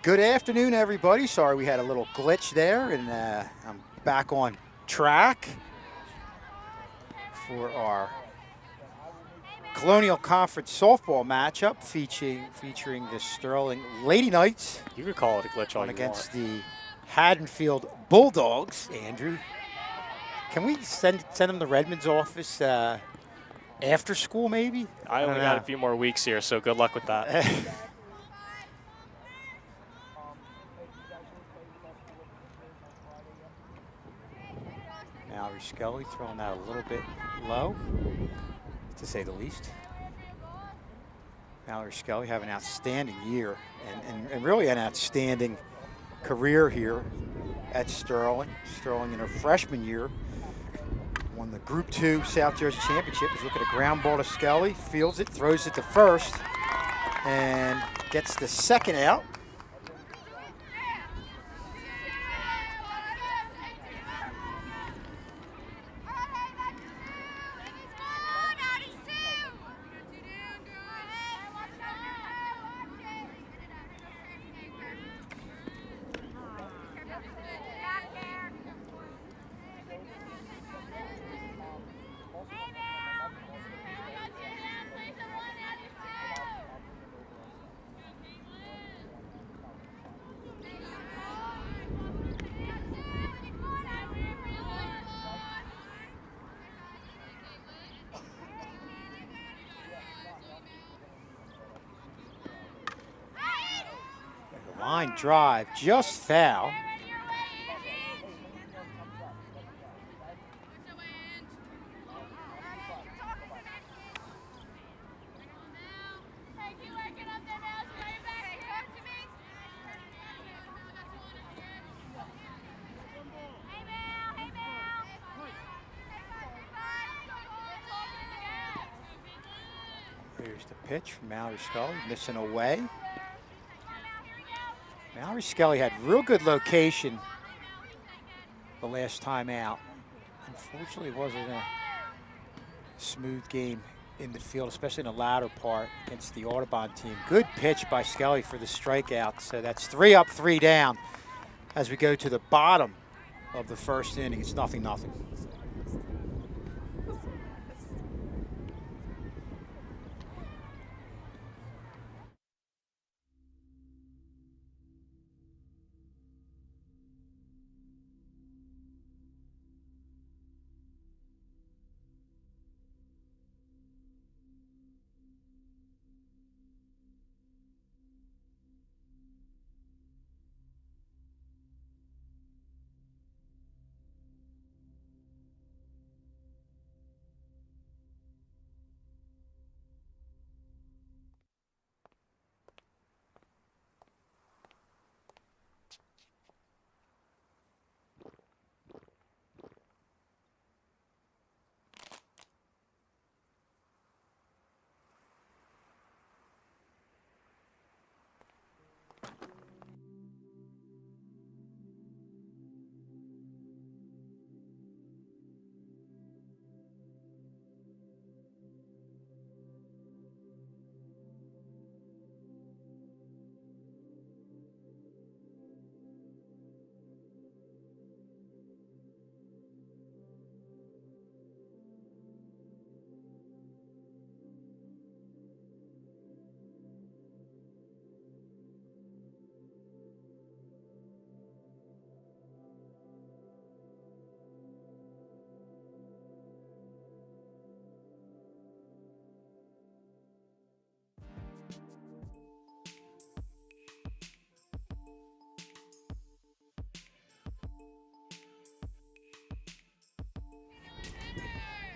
Good afternoon, everybody. Sorry we had a little glitch there, and I'm back on track for our Colonial Conference softball matchup featuring the Sterling Lady Knights. You could call it a glitch all you against want. the Haddonfield Bulldogs. Andrew, can we send them to Redmond's office after school, maybe? I only got a few more weeks here, so good luck with that. Mallory Scully throwing that a little bit low, to say the least. Mallory Scully having an outstanding year and really an outstanding career here at Sterling. Sterling in her freshman year won the Group 2 South Jersey Championship. He's looking at a ground ball to Scully, fields it, throws it to first, and gets the second out. Line drive, just foul. Here's the pitch from Mallory Scully, missing away. Mallory Scully had real good location the last time out. Unfortunately, it wasn't a smooth game in the field, especially in the latter part against the Audubon team. Good pitch by Scully for the strikeout. So that's 3 up, 3 down as we go to the bottom of the first inning. It's 0-0.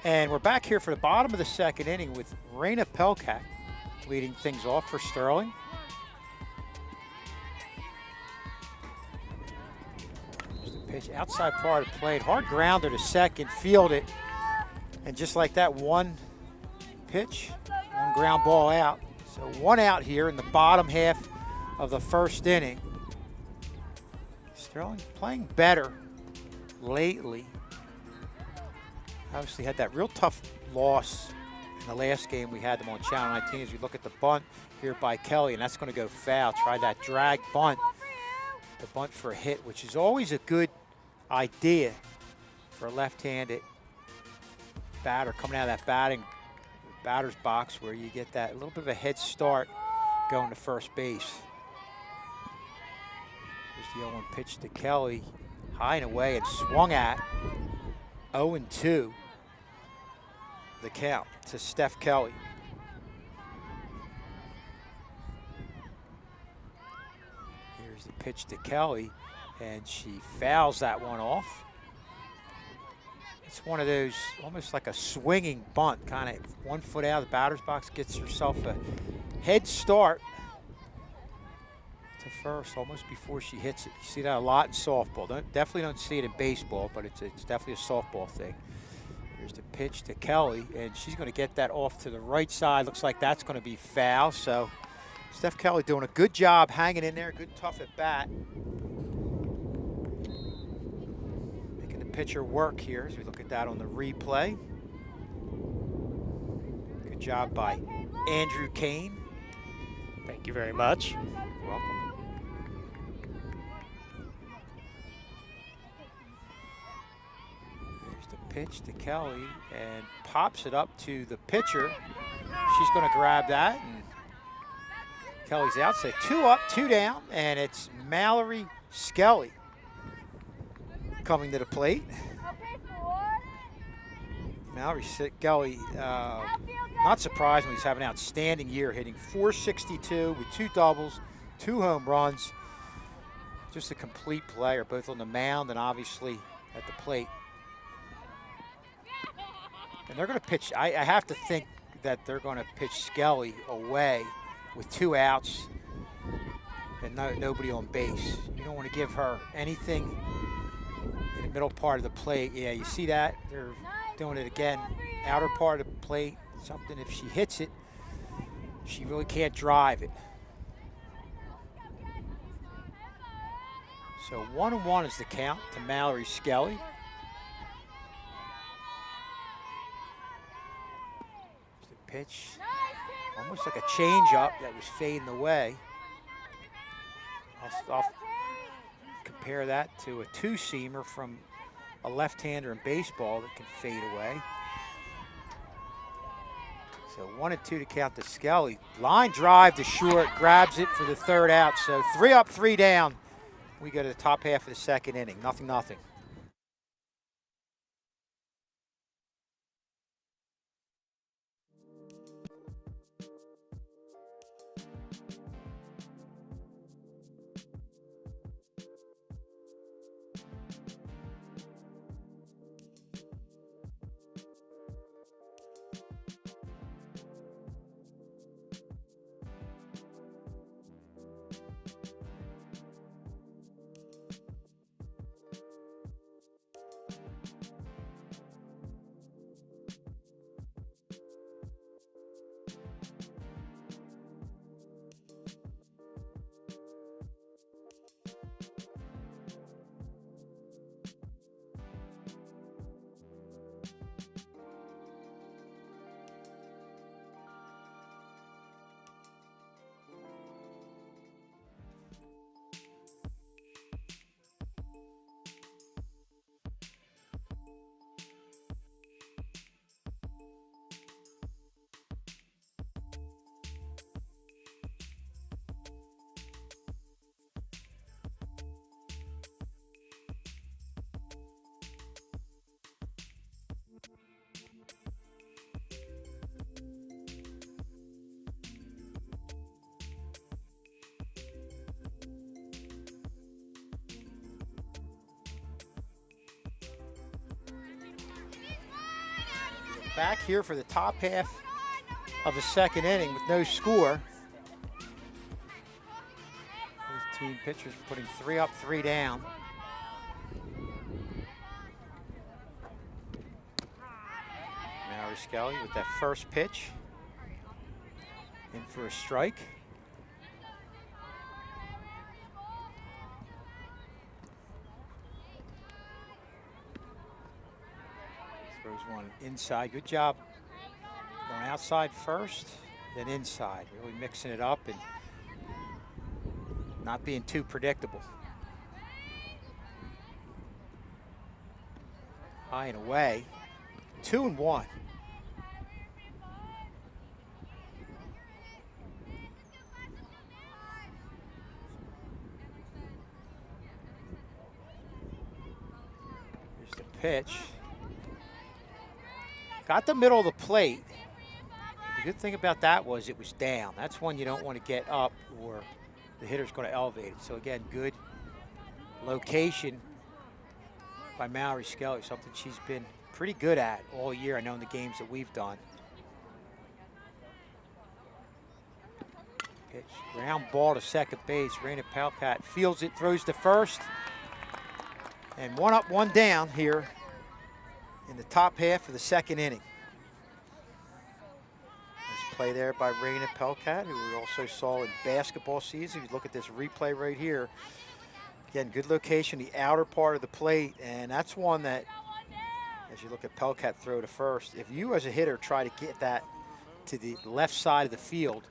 And we're back here for the bottom of the second inning with Raina Pelkak leading things off for Sterling. There's the pitch outside part of the plate. Hard grounder to second, field it. And just like that, one pitch, one ground ball out. So 1 out here in the bottom half of the first inning. Sterling playing better lately. Obviously had that real tough loss in the last game. We had them on Channel 19 as we look at the bunt here by Kelly, and that's going to go foul. Try that drag bunt, the bunt for a hit, which is always a good idea for a left-handed batter coming out of that batter's box where you get that little bit of a head start going to first base. There's the 0-1 pitch to Kelly, high and away and swung at. 0-2. The count to Steph Kelly. Here's the pitch to Kelly, and she fouls that one off. It's one of those, almost like a swinging bunt, kind of 1 foot out of the batter's box, gets herself a head start to first almost before she hits it. You see that a lot in softball. Definitely don't see it in baseball, but it's definitely a softball thing. Here's the pitch to Kelly, and she's going to get that off to the right side. Looks like that's going to be foul. So Steph Kelly doing a good job hanging in there, good tough at bat. Making the pitcher work here as we look at that on the replay. Good job by Andrew Kane. Thank you very much. You're welcome. Pitch to Kelly and pops it up to the pitcher. She's going to grab that, and Kelly's out. So 2 up, 2 down, and it's Mallory Scully coming to the plate. Mallory Scully, not surprisingly, he's having an outstanding year, hitting .462 with 2 doubles, 2 home runs. just a complete player, both on the mound and obviously at the plate. And they're going to pitch. I have to think that they're going to pitch Skelly away with 2 outs and nobody on base. You don't want to give her anything in the middle part of the plate. Yeah, you see that? They're doing it again. Outer part of the plate, something if she hits it, she really can't drive it. So 1-1 is the count to Mallory Skelly. The pitch, almost like a changeup that was fading away. I'll compare that to a 2-seamer from a left-hander in baseball that can fade away. So 1-2 to count to Skelly. Line drive to short, grabs it for the 3rd out. So 3 up, 3 down. We go to the top half of the 2nd inning, 0-0. Back here for the top half of the 2nd inning with no score. Both team pitchers putting 3 up, 3 down. Mallory Skelly with that first pitch. In for a strike. Throws one inside. Good job going outside first, then inside. Really mixing it up and not being too predictable. High and away. 2-1. Here's the pitch. Got the middle of the plate. The good thing about that was it was down. That's one you don't want to get up or the hitter's going to elevate it. So again, good location by Mallory Skelly, something she's been pretty good at all year. I know in the games that we've done. Pitch, ground ball to second base. Raina Pelcat fields it, throws to first. And 1 up, 1 down here in the top half of the 2nd inning. Nice play there by Raina Pelcat, who we also saw in basketball season. If you look at this replay right here, again, good location, the outer part of the plate, and that's one that, as you look at Pelcat throw to first, if you as a hitter try to get that to the left side of the field,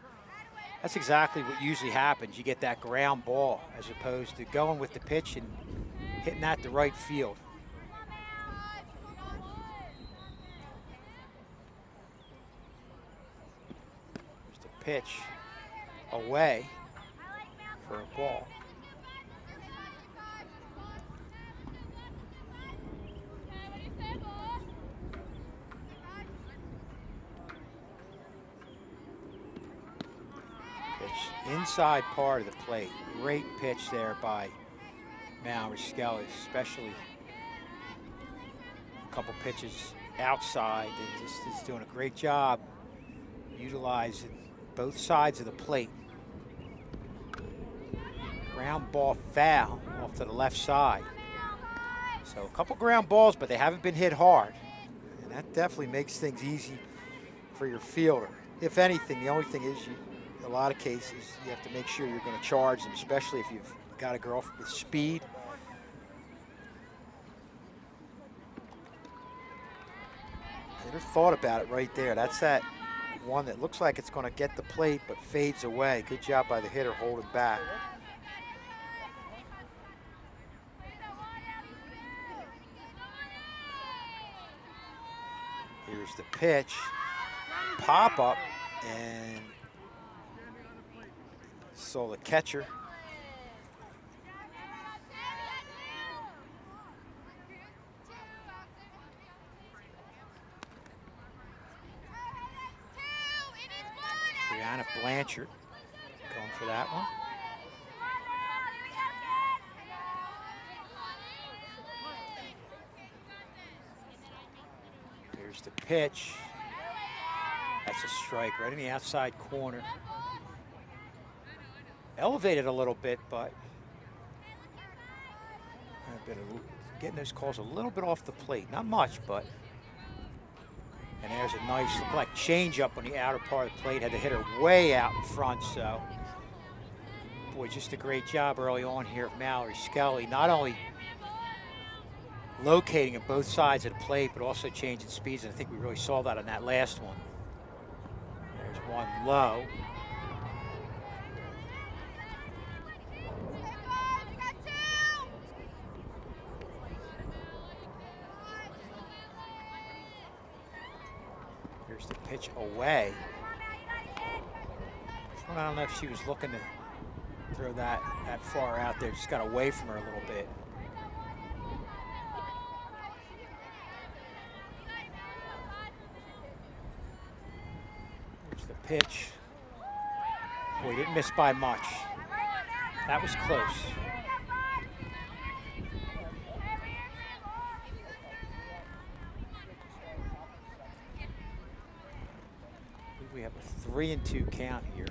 that's exactly what usually happens. You get that ground ball as opposed to going with the pitch and hitting that to right field. There's the pitch away for a ball. Inside part of the plate. Great pitch there by Mallory Skelly, especially a couple pitches outside. They just is doing a great job utilizing both sides of the plate. Ground ball foul off to the left side. So a couple ground balls, but they haven't been hit hard. And that definitely makes things easy for your fielder. If anything, the only thing is, in a lot of cases, you have to make sure you're going to charge them, especially if you've got a girl with speed. Never thought about it right there. That's that one that looks like it's going to get the plate but fades away. Good job by the hitter holding back. Here's the pitch. Pop up, and saw the catcher. Brianna Blanchard going for that one. Here's the pitch. That's a strike right in the outside corner. Elevated a little bit, but getting those calls a little bit off the plate. Not much, but. And there's a nice, look like change-up on the outer part of the plate. Had the hitter way out in front, so. Boy, just a great job early on here of Mallory Skelly. Not only locating at both sides of the plate, but also changing speeds. And I think we really saw that on that last one. There's one low. Here's the pitch away. I don't know if she was looking to throw that far out there. Just got away from her a little bit. Here's the pitch. Boy, didn't miss by much. That was close. We have a 3-2 count here.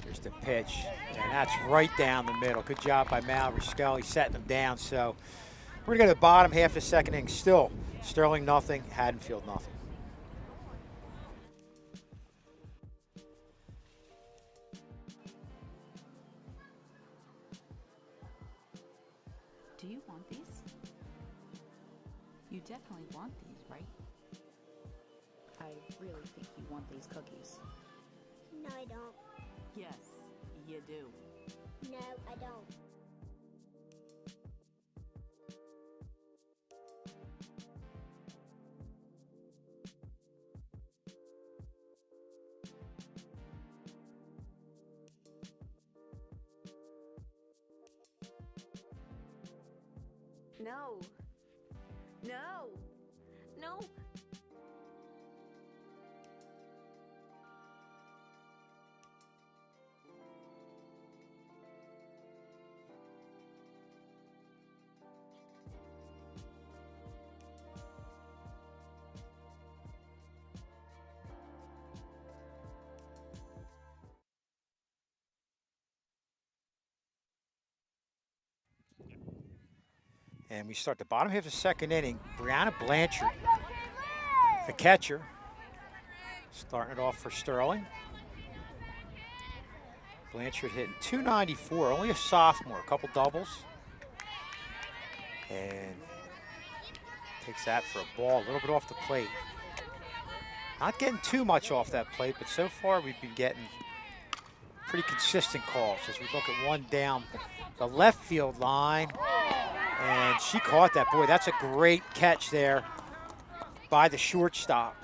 There's the pitch, and that's right down the middle. Good job by Mallory Skelly setting them down. So we're going to go to the bottom half of the second inning. Still Sterling nothing, Haddonfield nothing. Do you want these? You definitely want these, right? I really think you want these cookies. No, I don't. Yes, you do. No, I don't. No. No. No. And we start the bottom half of the second inning. Brianna Blanchard, the catcher, starting it off for Sterling. Blanchard hitting .294, only a sophomore, a couple doubles. And takes that for a ball, a little bit off the plate. Not getting too much off that plate, but so far we've been getting pretty consistent calls as we look at one down the left field line. And she caught that. Boy, that's a great catch there by the shortstop.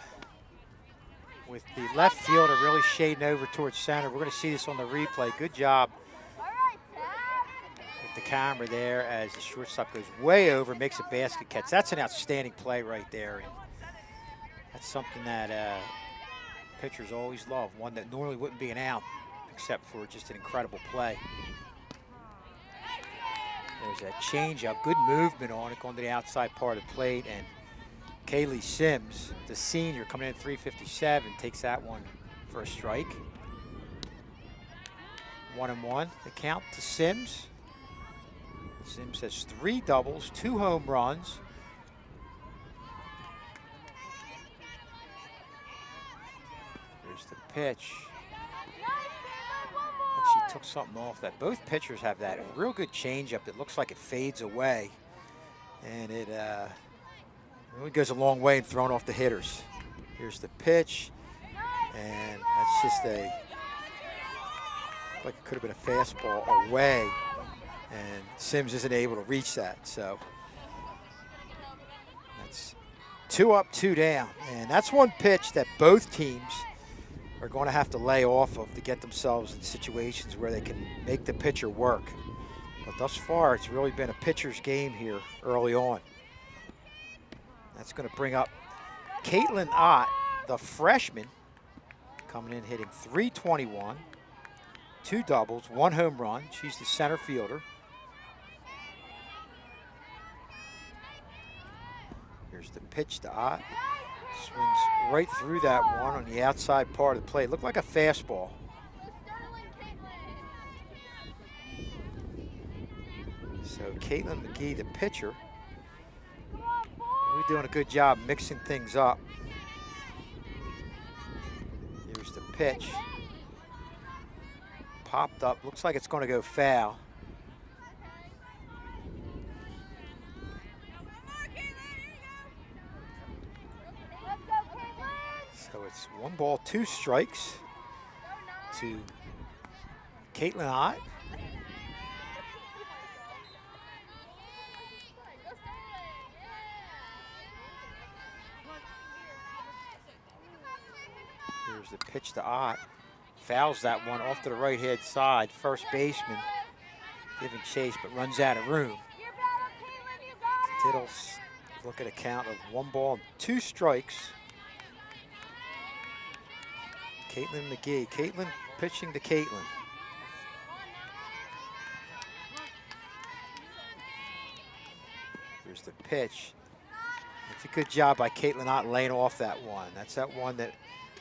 With the left fielder really shading over towards center. We're going to see this on the replay. Good job with the camera there as the shortstop goes way over, makes a basket catch. That's an outstanding play right there. And that's something that pitchers always love. One that normally wouldn't be an out, except for just an incredible play. There's a change-up, good movement on it, going to the outside part of the plate, and Kaylee Sims, the senior, coming in at 357, takes that one for a strike. 1-1, the count to Sims. Sims has 3 doubles, 2 home runs. Here's the pitch. She took something off that. Both pitchers have that real good changeup that looks like it fades away. And it really goes a long way in throwing off the hitters. Here's the pitch. And that's just like it could have been a fastball away. And Sims isn't able to reach that. So that's 2 up, 2 down. And that's one pitch that both teams are going to have to lay off of to get themselves in situations where they can make the pitcher work. But thus far, it's really been a pitcher's game here early on. That's going to bring up Caitlin Ott, the freshman, coming in hitting .321, 2 doubles, 1 home run. She's the center fielder. Here's the pitch to Ott. Swings right through that one on the outside part of the plate. Looked like a fastball. So Caitlin McGee, the pitcher, really doing a good job mixing things up. Here's the pitch. Popped up, looks like it's going to go foul. So it's 1 ball, 2 strikes to Caitlin Ott. Here's the pitch to Ott. Fouls that one off to the right-hand side. First baseman giving chase, but runs out of room. Tittles look at a count of 1 ball, 2 strikes. Caitlin McGee. Caitlin pitching to Caitlin. Here's the pitch. It's a good job by Caitlin Ott laying off that one. That's that one that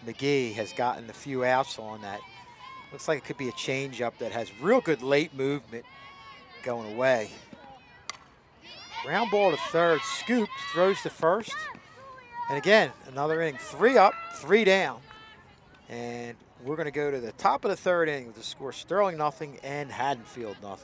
McGee has gotten a few outs on. That looks like it could be a changeup that has real good late movement going away. Ground ball to third, scooped, throws to first. And again, another inning, 3 up, 3 down. And we're going to go to the top of the 3rd inning with the score Sterling 0 and Haddonfield 0.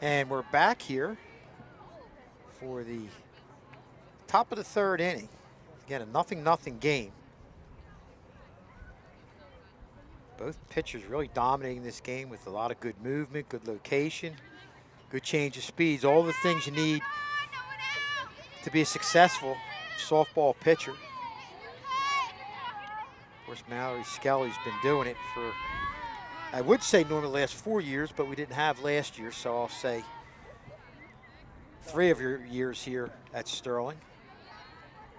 And we're back here for the top of the 3rd inning. Again, a 0-0 game. Both pitchers really dominating this game with a lot of good movement, good location, good change of speeds, all the things you need to be a successful softball pitcher. Of course, Mallory Skelly's been doing it for, I would say normally the last 4 years, but we didn't have last year, so I'll say 3 of your years here at Sterling.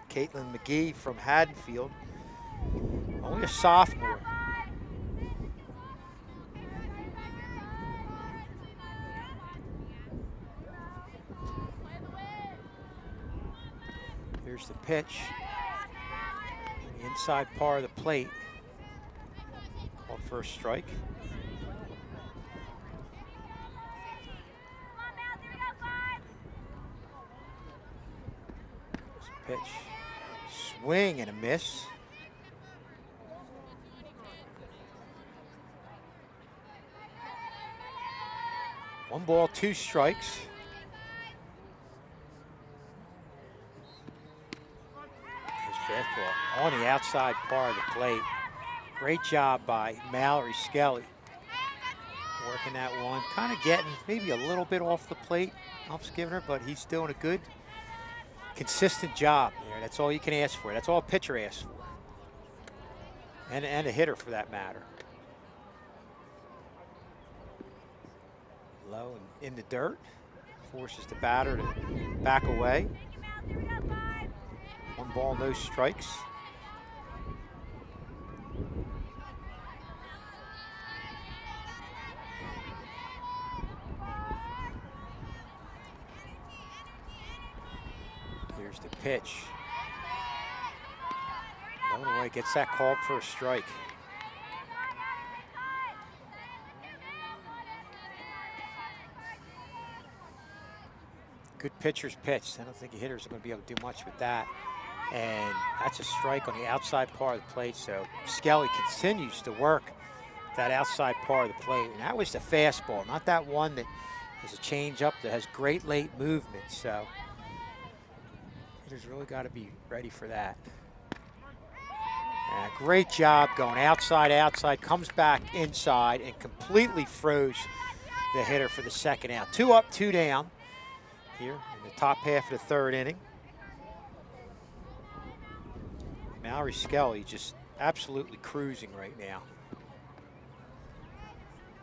Caitlin McGee from Haddonfield, only a sophomore. Here's the pitch. The inside part of the plate. Called for a strike. There's the pitch. Swing and a miss. One ball, two strikes. Fastball on the outside part of the plate. Great job by Mallory Skelly. Working that one, kind of getting maybe a little bit off the plate. Hump's giving her, but he's doing a good, consistent job there. That's all you can ask for. That's all a pitcher asks for. And a hitter for that matter. Low and in the dirt. Forces the batter to back away. One ball, no strikes. Here's the pitch. Going away, gets that called for a strike. Good pitcher's pitch. I don't think the hitters are going to be able to do much with that. And that's a strike on the outside part of the plate. So Skelly continues to work that outside part of the plate. And that was the fastball, not that one that is a changeup that has great late movement. So hitters really got to be ready for that. And a great job going outside, comes back inside and completely froze the hitter for the second out. 2 up, 2 down here in the top half of the third inning. Mallory Skelly just absolutely cruising right now.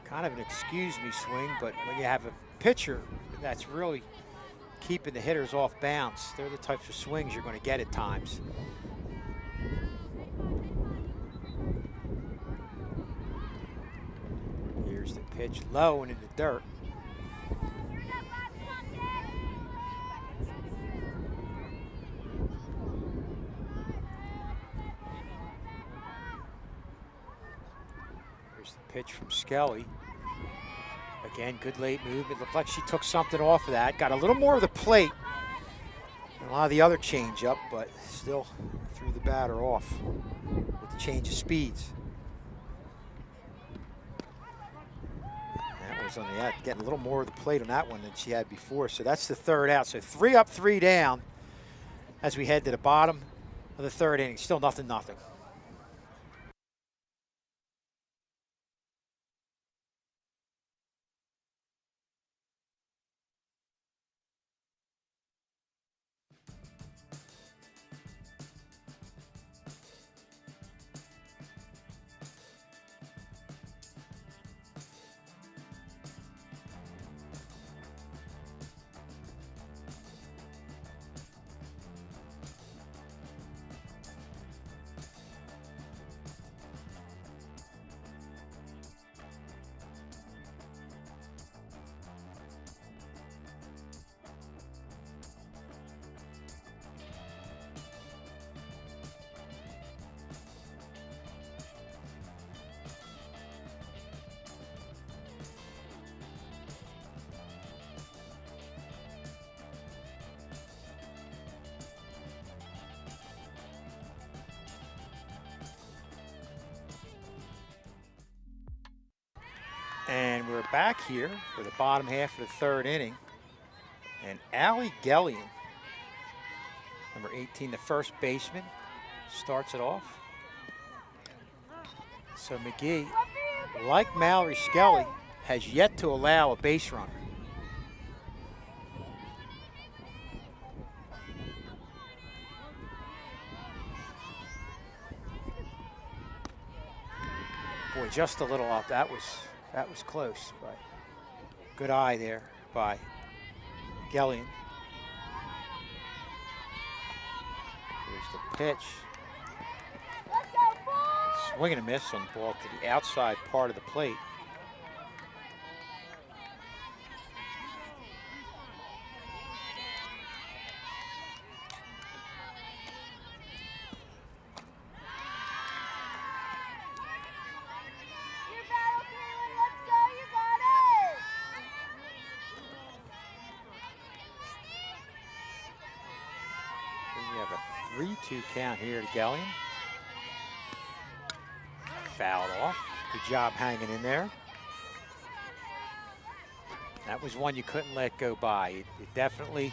Kind of an excuse me swing, but when you have a pitcher that's really keeping the hitters off bounce, they're the types of swings you're going to get at times. Here's the pitch, low and in the dirt. Pitch from Skelly. Again, good late movement. Looked like she took something off of that. Got a little more of the plate than a lot of the other changeup, but still threw the batter off with the change of speeds. That was on the getting a little more of the plate on that one than she had before. So that's the third out. So 3 up, 3 down as we head to the bottom of the third inning. Still nothing. And we're back here for the bottom half of the third inning. And Allie Gellion, number 18, the first baseman, starts it off. So McGee, like Mallory Skelly, has yet to allow a base runner. Boy, just a little off. That was close, but good eye there by Gellion. Here's the pitch. Swing and a miss on the ball to the outside part of the plate. 3-2 count here to Gellion. Fouled off. Good job hanging in there. That was one you couldn't let go by. It definitely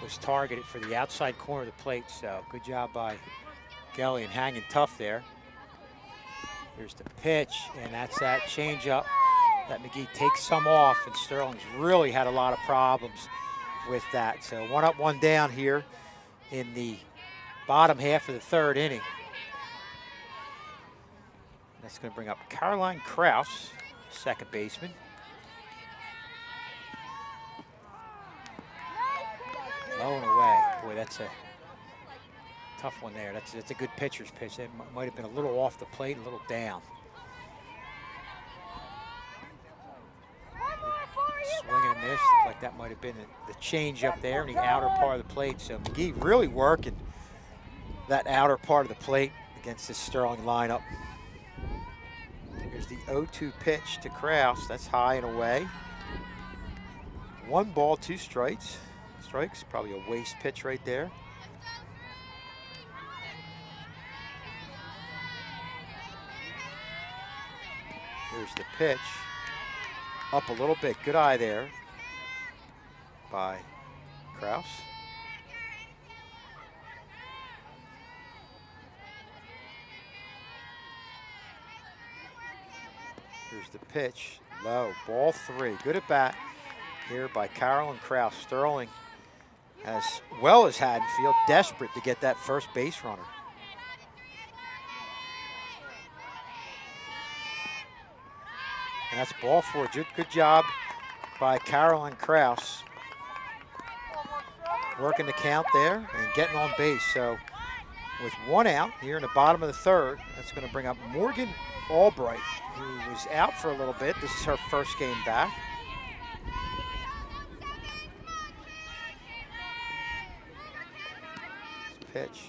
was targeted for the outside corner of the plate, so good job by Gellion hanging tough there. Here's the pitch, and that's that changeup that McGee takes some off, and Sterling's really had a lot of problems with that. So 1 up, 1 down here in the bottom half of the 3rd inning. That's going to bring up Caroline Kraus, second baseman. Low and away. Boy, that's a tough one there. That's a good pitcher's pitch. It might have been a little off the plate, a little down. Swing and a miss. Looked like that might have been the change up there in the outer part of the plate. So McGee really working that outer part of the plate against this Sterling lineup. Here's the 0-2 pitch to Kraus. That's high and away. 1 ball, 2 strikes. Probably a waste pitch right there. Here's the pitch. Up a little bit. Good eye there by Kraus. Here's the pitch. Low. Ball 3. Good at bat here by Carolyn Kraus. Sterling, as well as Haddonfield, desperate to get that first base runner. And that's ball 4. Good job by Caroline Kraus working the count there and getting on base. So with 1 out here in the bottom of the 3rd, that's going to bring up Morgan Albright, who was out for a little bit. This is her first game back. Pitch,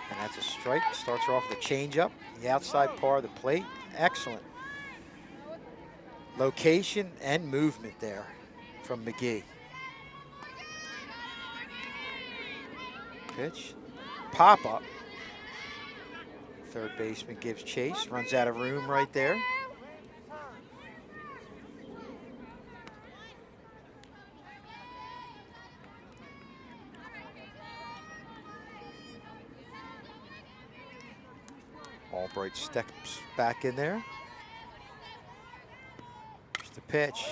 and that's a strike. Starts her off with a changeup, the outside part of the plate. Excellent location and movement there from McGee. Pitch, pop up. 3rd baseman gives chase, runs out of room right there. Albright steps back in there. Here's the pitch.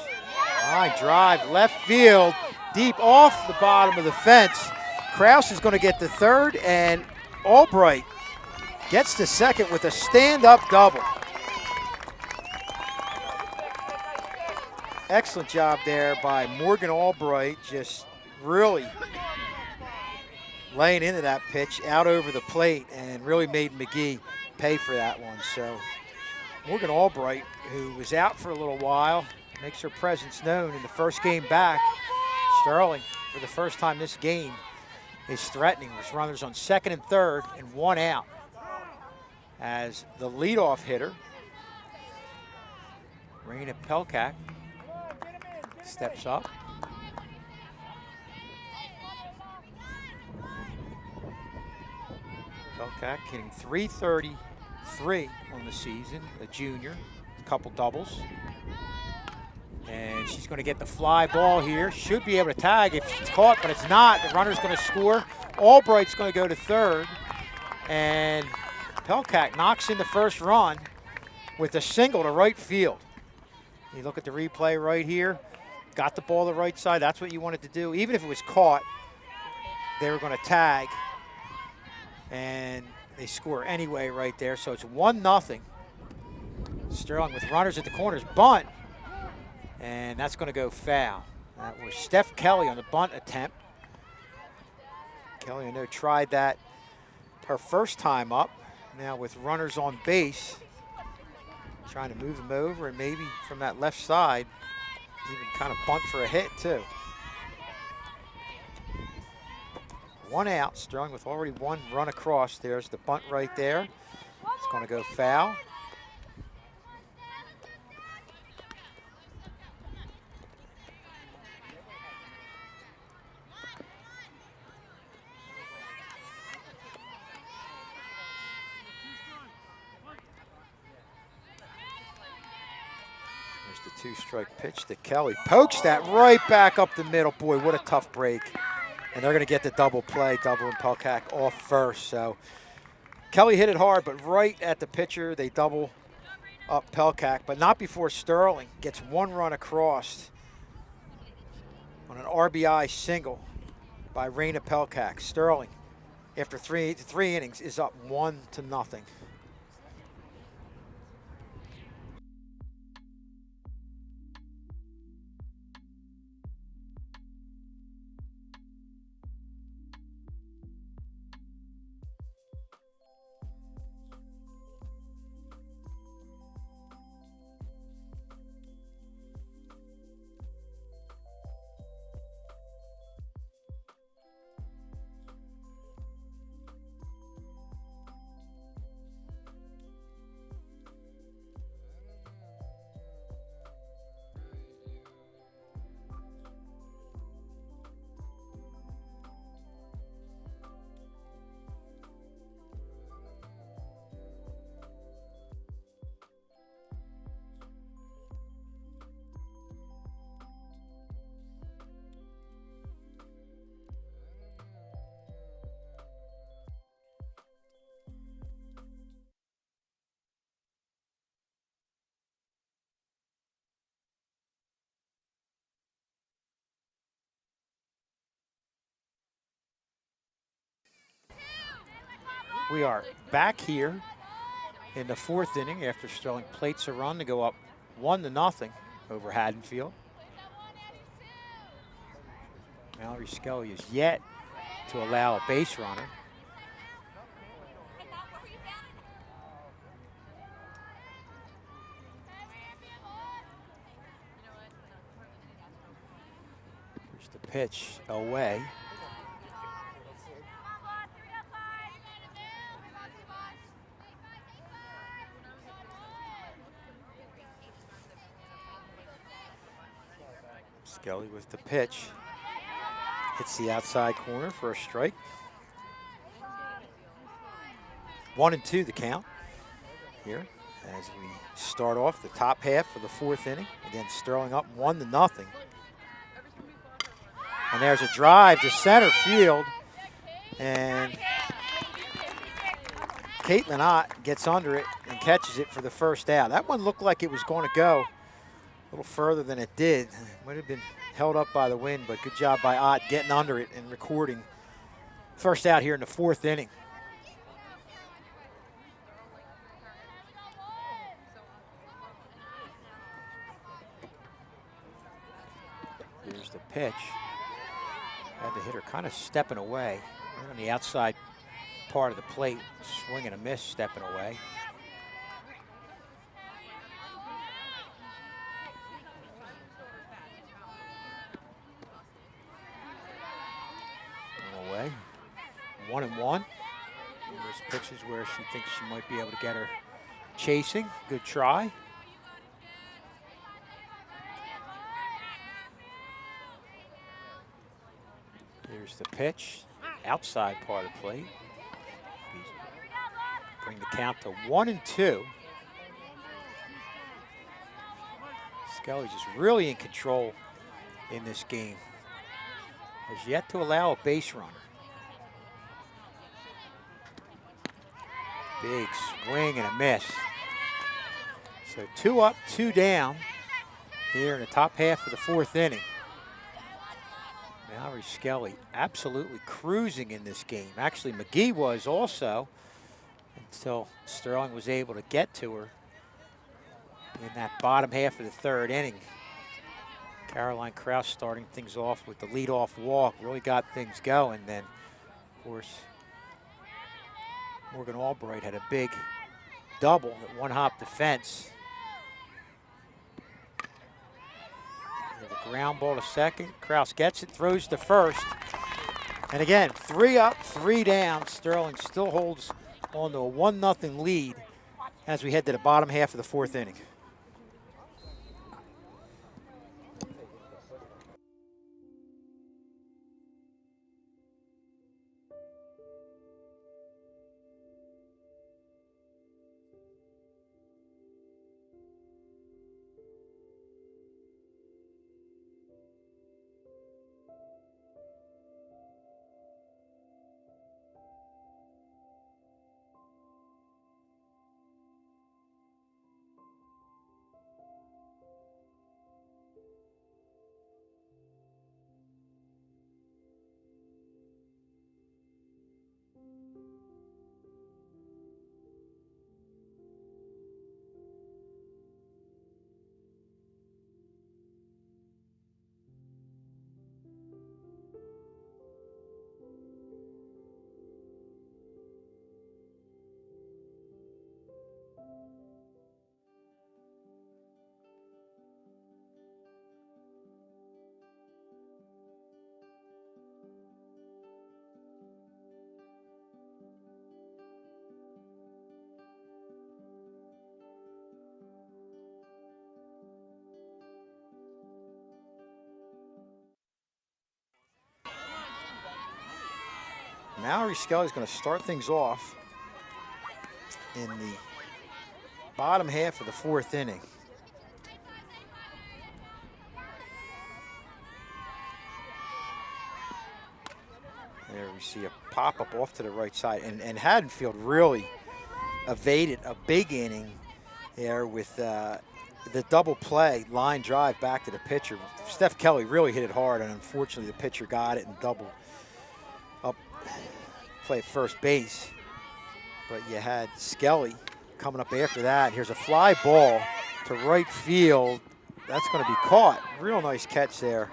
Line drive, left field, deep off the bottom of the fence. Kraus is going to get the 3rd, and Albright gets the 2nd with a stand-up double. Excellent job there by Morgan Albright, just really laying into that pitch out over the plate and really made McGee pay for that one. So Morgan Albright, who was out for a little while, makes her presence known in the first game back. Sterling, for the first time this game, is threatening with runners on 2nd and 3rd and 1 out. As the leadoff hitter, Raina Pelkak, steps up. Pelkak hitting .333 on the season, a junior, a couple doubles. And she's going to get the fly ball here. Should be able to tag if it's caught, but it's not. The runner's going to score. Albright's going to go to 3rd. And Pelkak knocks in the first run with a single to right field. You look at the replay right here. Got the ball to the right side. That's what you wanted to do. Even if it was caught, they were going to tag. And they score anyway right there. So it's 1-0. Sterling with runners at the corners. Bunt. And that's going to go foul. That was Steph Kelly on the bunt attempt. Kelly, I know, tried that her first time up. Now with runners on base, trying to move them over, and maybe from that left side, even kind of bunt for a hit too. 1 out, Sterling with already 1 run across. There's the bunt right there. It's going to go foul. 2-strike pitch to Kelly. Pokes that right back up the middle. Boy, what a tough break. And they're going to get the double play, double and Pelkak off first. So Kelly hit it hard, but right at the pitcher, they double up Pelkak, but not before Sterling gets one run across on an RBI single by Raina Pelkak. Sterling, after three innings, is up 1-0. We are back here in the 4th inning after Sterling plates a run to go up 1-0 over Haddonfield. Mallory Skelly is yet to allow a base runner. Here's the pitch away. Skelly with the pitch. Hits the outside corner for a strike. 1-2 the count here as we start off the top half of the 4th inning. Again, Sterling up 1-0. And there's a drive to center field. And Caitlin Ott gets under it and catches it for the first out. That one looked like it was going to go a little further than it did. Might have been held up by the wind, but good job by Ott getting under it and recording first out here in the 4th inning. Here's the pitch. Had the hitter kind of stepping away. Right on the outside part of the plate, swing and a miss, stepping away. Away. 1-1. And this pitch is where she thinks she might be able to get her chasing. Good try. Here's the pitch, outside part of the plate. Bring the count to 1-2. Skelly just really in control in this game. Has yet to allow a base runner. Big swing and a miss. So 2 up, 2 down here in the top half of the 4th inning. Mallory Skelly absolutely cruising in this game. Actually, McGee was also, until Sterling was able to get to her in that bottom half of the 3rd inning. Caroline Kraus starting things off with the leadoff walk, really got things going. Then, of course, Morgan Albright had a big double at one-hop defense. The ground ball to second. Kraus gets it, throws to first. And again, 3 up, 3 down. Sterling still holds on to a 1-0 lead as we head to the bottom half of the 4th inning. Mallory Skelly's going to start things off in the bottom half of the 4th inning. There we see a pop-up off to the right side. And Haddonfield really evaded a big inning there with the double play line drive back to the pitcher. Steph Kelly really hit it hard, and unfortunately the pitcher got it and double up play at first base. But you had Skelly coming up after that. Here's a fly ball to right field. That's going to be caught. Real nice catch there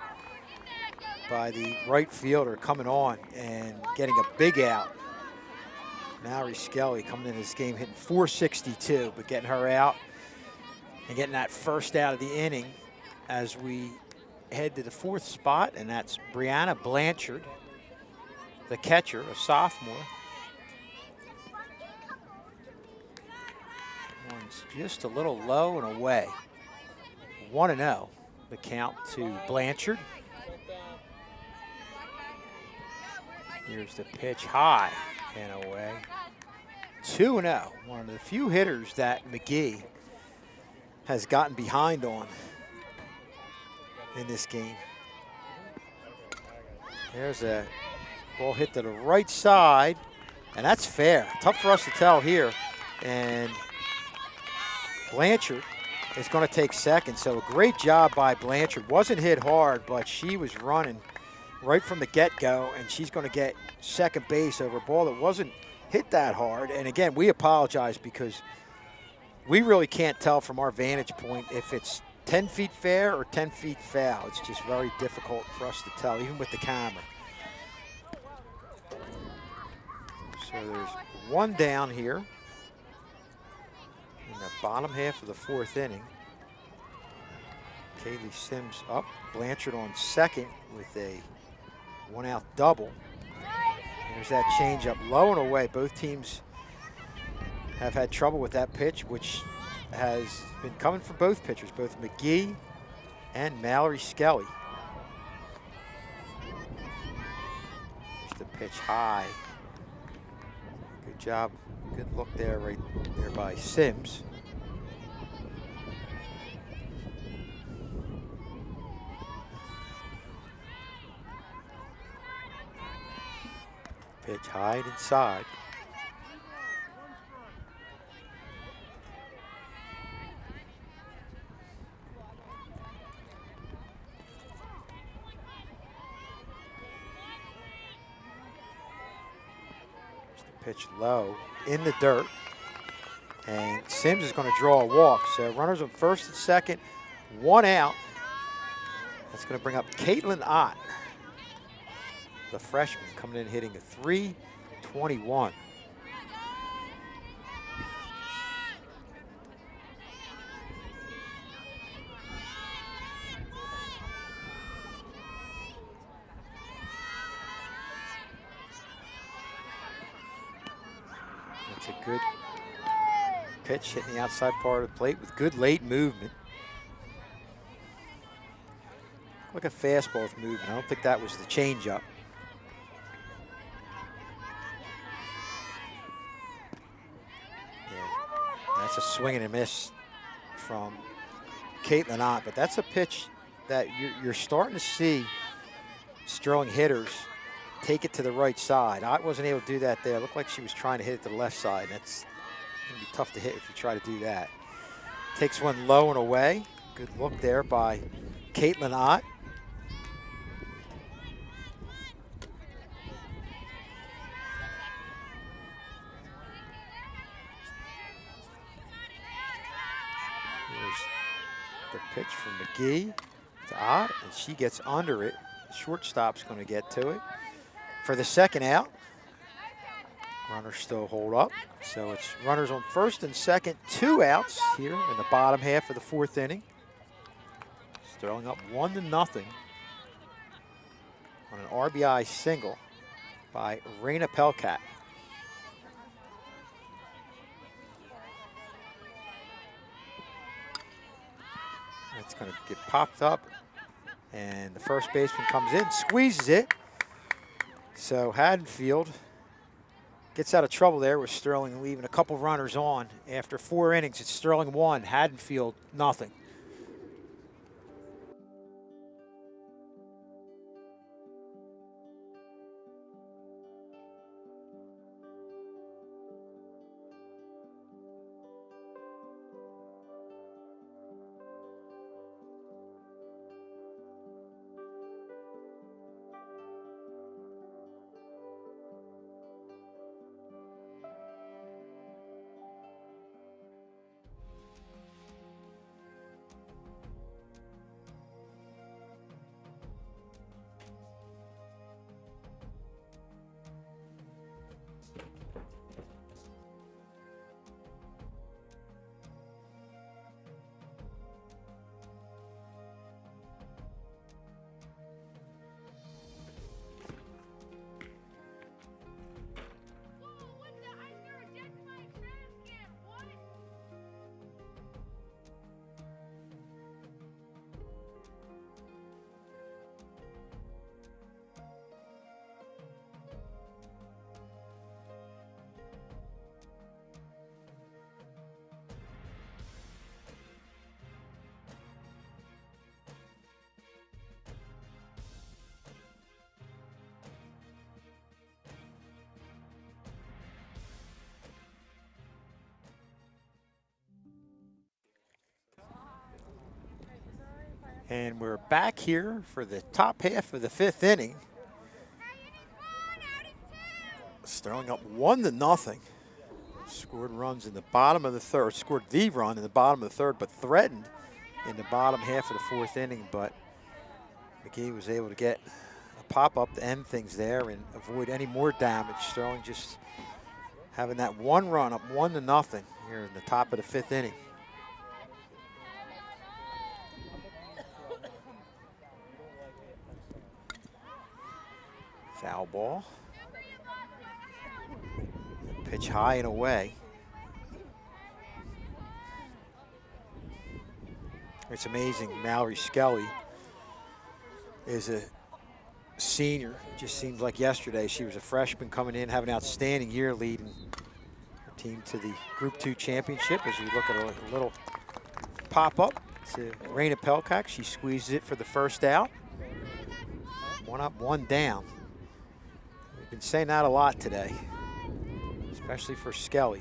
by the right fielder coming on and getting a big out. Mallory Skelly coming into this game hitting .462, but getting her out and getting that first out of the inning as we head to the 4th spot, and that's Brianna Blanchard, the catcher, a sophomore. One's just a little low and away. 1-0, the count to Blanchard. Here's the pitch high and away. 2-0, one of the few hitters that McGee has gotten behind on in this game. There's a ball hit to the right side, and that's fair. Tough for us to tell here. And Blanchard is going to take second, so a great job by Blanchard. Wasn't hit hard, but she was running right from the get-go, and she's going to get second base over a ball that wasn't hit that hard. And again, we apologize because we really can't tell from our vantage point if it's 10 feet fair or 10 feet foul. It's just very difficult for us to tell, even with the camera. So there's one down here in the bottom half of the 4th inning. Kaylee Sims up, Blanchard on second with a 1-out double. There's that changeup low and away. Both teams have had trouble with that pitch, which has been coming from both pitchers, both McGee and Mallory Skelly. There's the pitch high. Good job, good look there, right there by Sims. Pitch high and inside. Pitch low in the dirt, and Sims is going to draw a walk. So runners on first and second, 1 out. That's going to bring up Caitlin Ott, the freshman, coming in hitting a .321. That's a good pitch hitting the outside part of the plate with good late movement. Like a fastball with movement. I don't think that was the changeup. That's a swing and a miss from Caitlin Ott, but that's a pitch that you're starting to see Sterling hitters take it to the right side. Ott wasn't able to do that there. It looked like she was trying to hit it to the left side. That's going to be tough to hit if you try to do that. Takes one low and away. Good look there by Caitlin Ott. The pitch from McGee to Ott, and she gets under it. The shortstop's going to get to it for the second out. Runners still hold up. So it's runners on first and second, 2 outs here in the bottom half of the 4th inning. Sterling up 1-0 on an RBI single by Raina Pelkat. It's going to get popped up, and the first baseman comes in, squeezes it. So Haddonfield gets out of trouble there with Sterling leaving a couple runners on. After 4 innings, it's Sterling 1, Haddonfield nothing. And we're back here for the top half of the 5th inning. Sterling up 1-0. Scored runs in the bottom of the 3rd. Scored the run in the bottom of the 3rd, but threatened in the bottom half of the 4th inning. But McGee was able to get a pop-up to end things there and avoid any more damage. Sterling just having that 1 run up 1-0 here in the top of the 5th inning. Foul ball. Pitch high and away. It's amazing. Mallory Skelly is a senior. It just seems like yesterday she was a freshman coming in, having an outstanding year, leading her team to the Group 2 championship. As we look at a little pop-up to Raina Pelkak. She squeezes it for the first out. 1 up, 1 down. We've been saying that a lot today, especially for Skelly.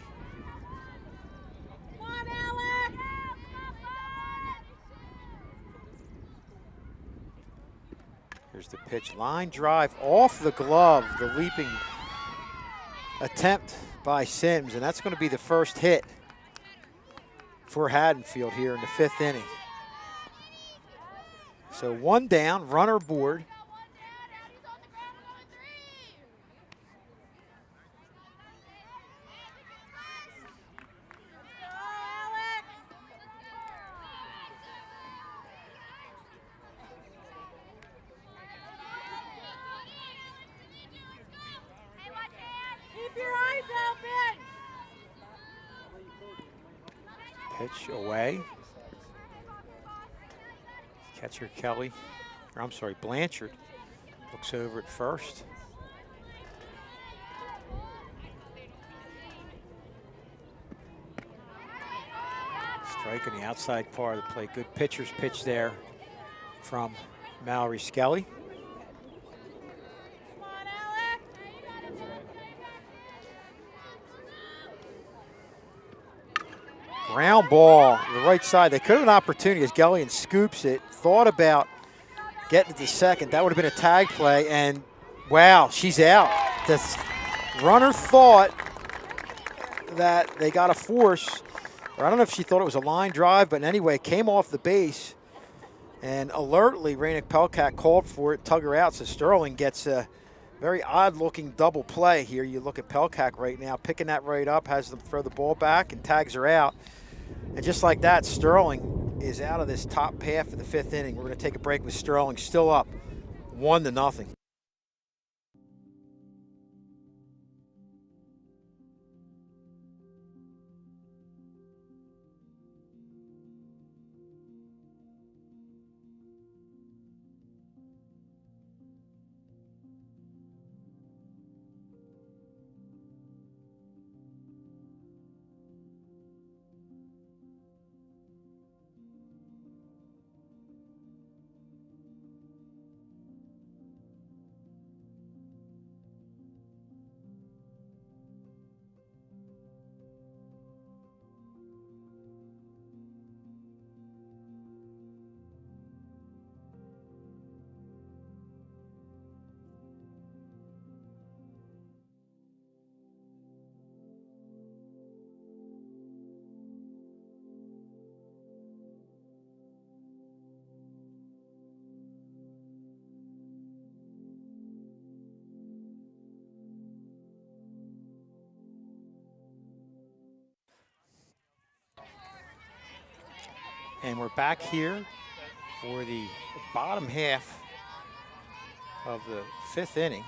Here's the pitch, line drive off the glove, the leaping attempt by Sims, and that's going to be the first hit for Haddonfield here in the 5th inning. So 1 down, runner aboard. Pitch away. Catcher Kelly, or I'm sorry, Blanchard looks over at first. Strike on the outside part of the plate. Good pitcher's pitch there from Mallory Skelly. Ground ball to the right side. They could have an opportunity as Gellian scoops it. Thought about getting to second. That would have been a tag play, and wow, she's out. The runner thought that they got a force, or I don't know if she thought it was a line drive, but anyway, it came off the base, and alertly, Raina Pelkak called for it, tug her out, so Sterling gets a very odd-looking double play here. You look at Pelkak right now, picking that right up, has them throw the ball back and tags her out. And just like that, Sterling is out of this top half of the 5th inning. We're going to take a break with Sterling still up 1-0. And we're back here for the bottom half of the 5th inning.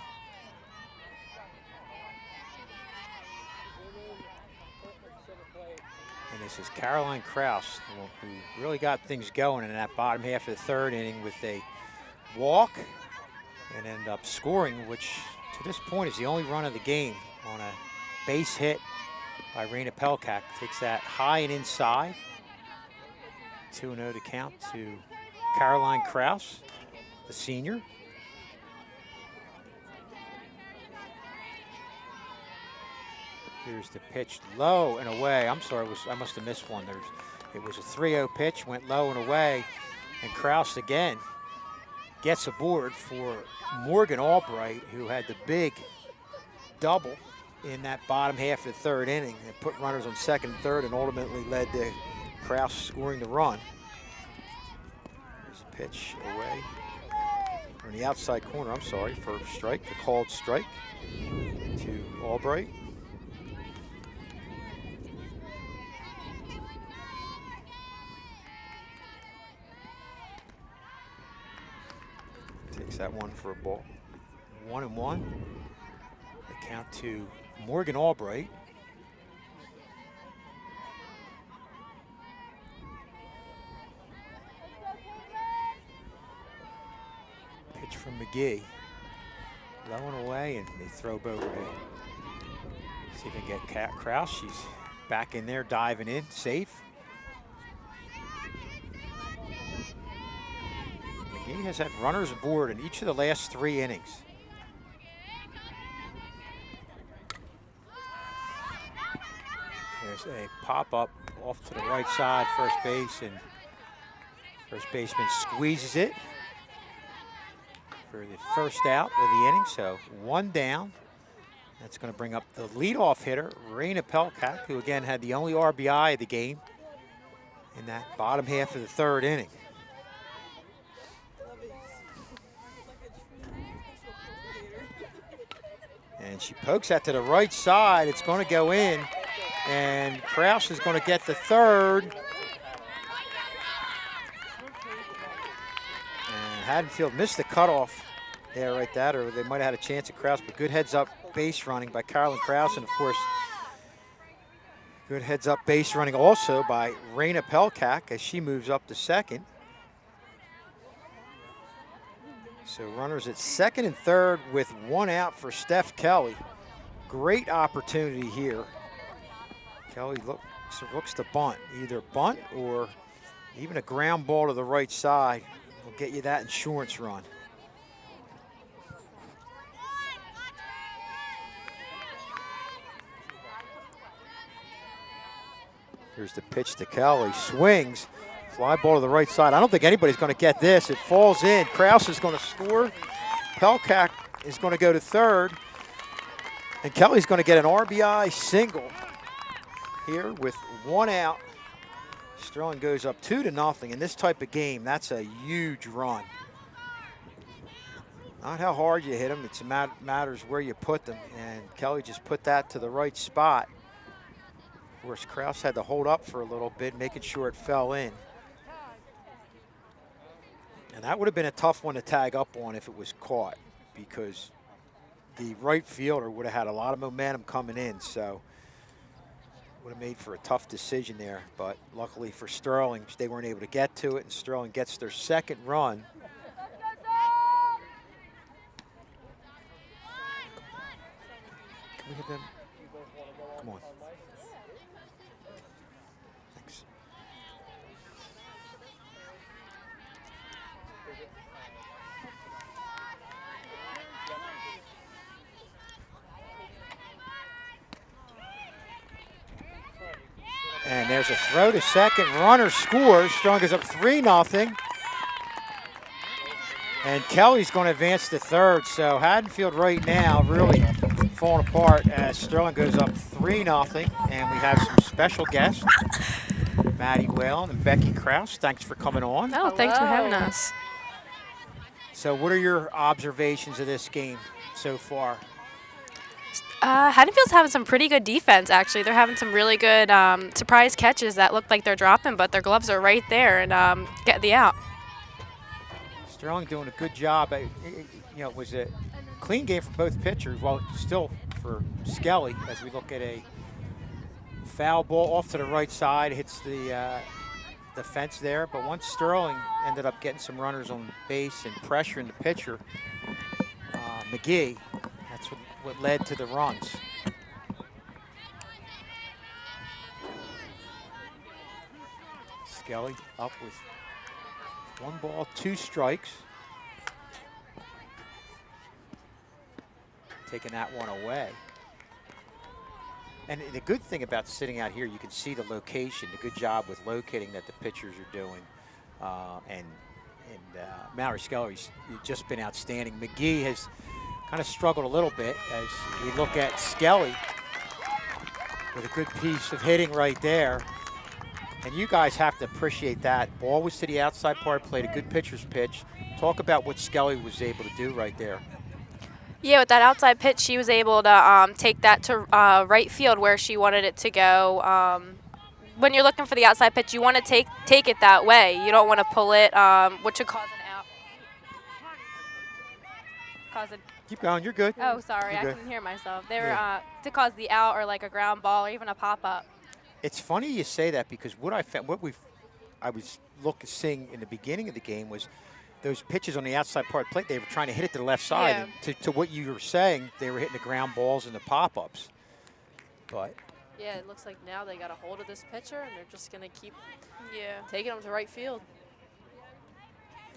And this is Caroline Kraus, who really got things going in that bottom half of the 3rd inning with a walk and ended up scoring, which to this point is the only run of the game on a base hit by Raina Pelkak. Takes that high and inside. 2-0 to count to Caroline Kraus, the senior. Here's the pitch, low and away. I'm sorry, I must have missed one. It was a 3-0 pitch, went low and away, and Kraus again gets aboard for Morgan Albright, who had the big double in that bottom half of the 3rd inning and put runners on 2nd and 3rd and ultimately led to Kraus scoring the run. There's a pitch away, or in the outside corner, I'm sorry, for a strike, a called strike to Albright. Takes that one for a ball. 1-1. The count to Morgan Albright. Pitch from McGee. Low and away, and they throw over to see if they can get Kraus. She's back in there, diving in, safe. McGee has had runners aboard in each of the last 3 innings. There's a pop-up off to the right side, first base, and first baseman squeezes it for the first out of the inning, so 1 down. That's going to bring up the leadoff hitter, Raina Pelkak, who again had the only RBI of the game in that bottom half of the 3rd inning. And she pokes that to the right side. It's going to go in, and Kraus is going to get the 3rd. And Haddonfield missed the cutoff there, right that, or they might have had a chance at Kraus, but good heads up base running by Caroline Kraus, and of course, good heads up base running also by Raina Pelkak as she moves up to 2nd. So runners at 2nd and 3rd with 1 out for Steph Kelly. Great opportunity here. Kelly looks to bunt, either bunt or even a ground ball to the right side will get you that insurance run. Here's the pitch to Kelly, swings, fly ball to the right side. I don't think anybody's going to get this. It falls in. Kraus is going to score. Pelkak is going to go to 3rd. And Kelly's going to get an RBI single here with 1 out. Sterling goes up 2-0. In this type of game, that's a huge run. Not how hard you hit them, it matters where you put them. And Kelly just put that to the right spot. Of course, Kraus had to hold up for a little bit, making sure it fell in. And that would have been a tough one to tag up on if it was caught, because the right fielder would have had a lot of momentum coming in, so would have made for a tough decision there. But luckily for Sterling, they weren't able to get to it, and Sterling gets their 2nd run. Can we have them? Come on. Thanks. And there's a throw to 2nd. Runner scores. Strong is up 3-0. And Kelly's going to advance to 3rd. So Haddonfield right now really falling apart as Sterling goes up 3-0. And we have some special guests, Maddie Whalen and Becky Kraus. Thanks for coming on. Oh, thanks for having us. So what are your observations of this game so far? Haddonfield's having some pretty good defense, actually. They're having some really good surprise catches that look like they're dropping, but their gloves are right there and get the out. Sterling doing a good job. It was a clean game for both pitchers. Well, still for Skelly, as we look at a foul ball off to the right side, hits the fence there. But once Sterling ended up getting some runners on base and pressuring the pitcher, McGee, that's what led to the runs. Skelly up with 1 ball, 2 strikes. Taking that one away. And the good thing about sitting out here, you can see the location, the good job with locating that the pitchers are doing. And Mallory Skelly's just been outstanding. McGee has kind of struggled a little bit as we look at Skelly with a good piece of hitting right there. And you guys have to appreciate that. Ball was to the outside part, played a good pitcher's pitch. Talk about what Skelly was able to do right there. Yeah, with that outside pitch, she was able to take that to right field where she wanted it to go. When you're looking for the outside pitch, you want to take it that way. You don't want to pull it, which would cause an out. Keep going, you're good. Oh, sorry, You're I good. couldn't hear myself. They were to cause the out or like a ground ball or even a pop-up. It's funny you say that because what I was seeing in the beginning of the game was those pitches on the outside part of the plate. They were trying to hit it to the left side. Yeah. And to what you were saying, they were hitting the ground balls and the pop-ups. But Yeah, it looks like now they got a hold of this pitcher and they're just going to keep taking him to right field.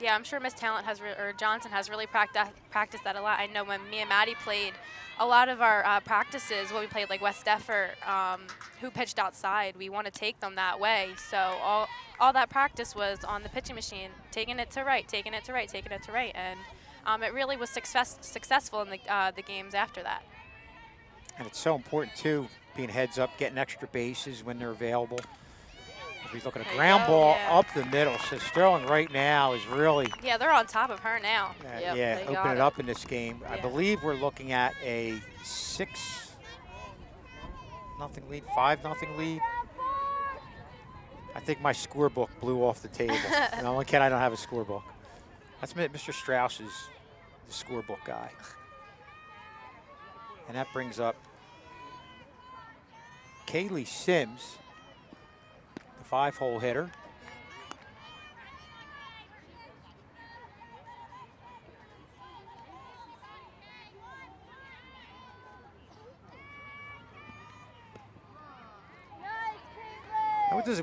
Yeah, I'm sure Miss Talent or Johnson has really practiced that a lot. I know when me and Maddie played, a lot of our practices, when we played like West Effort, who pitched outside, we want to take them that way. So all that practice was on the pitching machine, taking it to right, taking it to right, taking it to right, and it really was successful in the games after that. and it's so important too, being heads up, getting extra bases when they're available. We look at a ground ball up the middle. So Sterling right now is really they're on top of her now. open it up in this game. I believe we're looking at a 6-0 lead, 5-0 lead. I think my scorebook blew off the table. No, I don't have a scorebook. That's Mr. Strauss is the scorebook guy. And that brings up Kaylee Sims, the 5-hole hitter.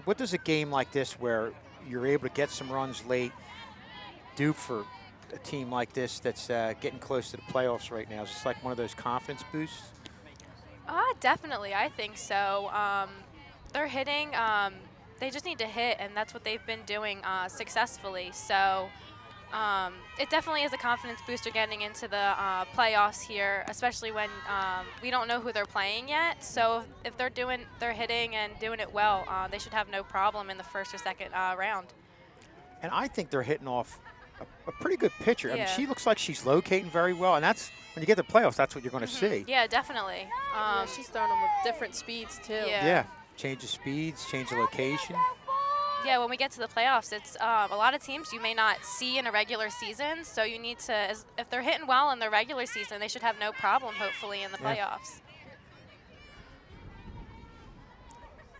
What does a game like this where you're able to get some runs late do for a team like this that's getting close to the playoffs right now? Is this like one of those confidence boosts? Definitely, I think so. They're hitting. They just need to hit, and that's what they've been doing successfully. So it definitely is a confidence booster getting into the playoffs here, especially when we don't know who they're playing yet. So if they're hitting and doing it well, they should have no problem in the first or second round. And I think they're hitting off a pretty good pitcher. I mean, she looks like she's locating very well, and that's when you get to the playoffs, that's what you're going to see. Yeah, definitely. She's throwing them with different speeds too. Yeah, change the speeds, change the location. Yeah, when we get to the playoffs, it's a lot of teams you may not see in a regular season, so you need to, if they're hitting well in their regular season, they should have no problem, hopefully, in the playoffs.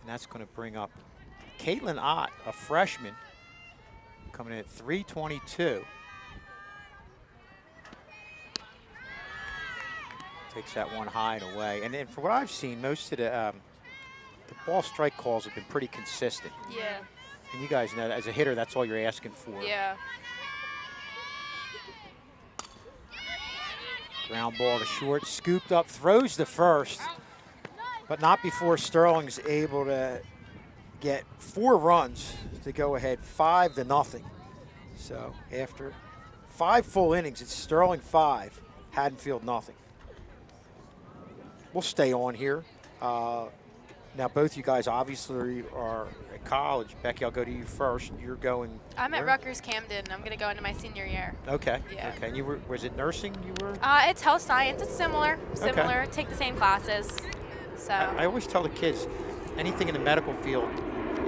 And that's going to bring up Caitlin Ott, a freshman, coming in at 322. Takes that one high and away. And then for what I've seen, most of the ball strike calls have been pretty consistent. Yeah. And you guys know that as a hitter, that's all you're asking for. Yeah. Ground ball to short, scooped up, throws the first, but not before Sterling's able to get 4 runs to go ahead 5-0. So after 5 full innings, it's Sterling 5, Haddonfield nothing. We'll stay on here. Now, both you guys obviously are at college. Becky, I'll go to you first. You're going. I'm at where? Rutgers Camden. I'm going to go into my senior year. Okay. Yeah. Okay. And you were? Was it nursing? You were? It's health science. It's similar. Similar. Take the same classes. So. I always tell the kids, anything in the medical field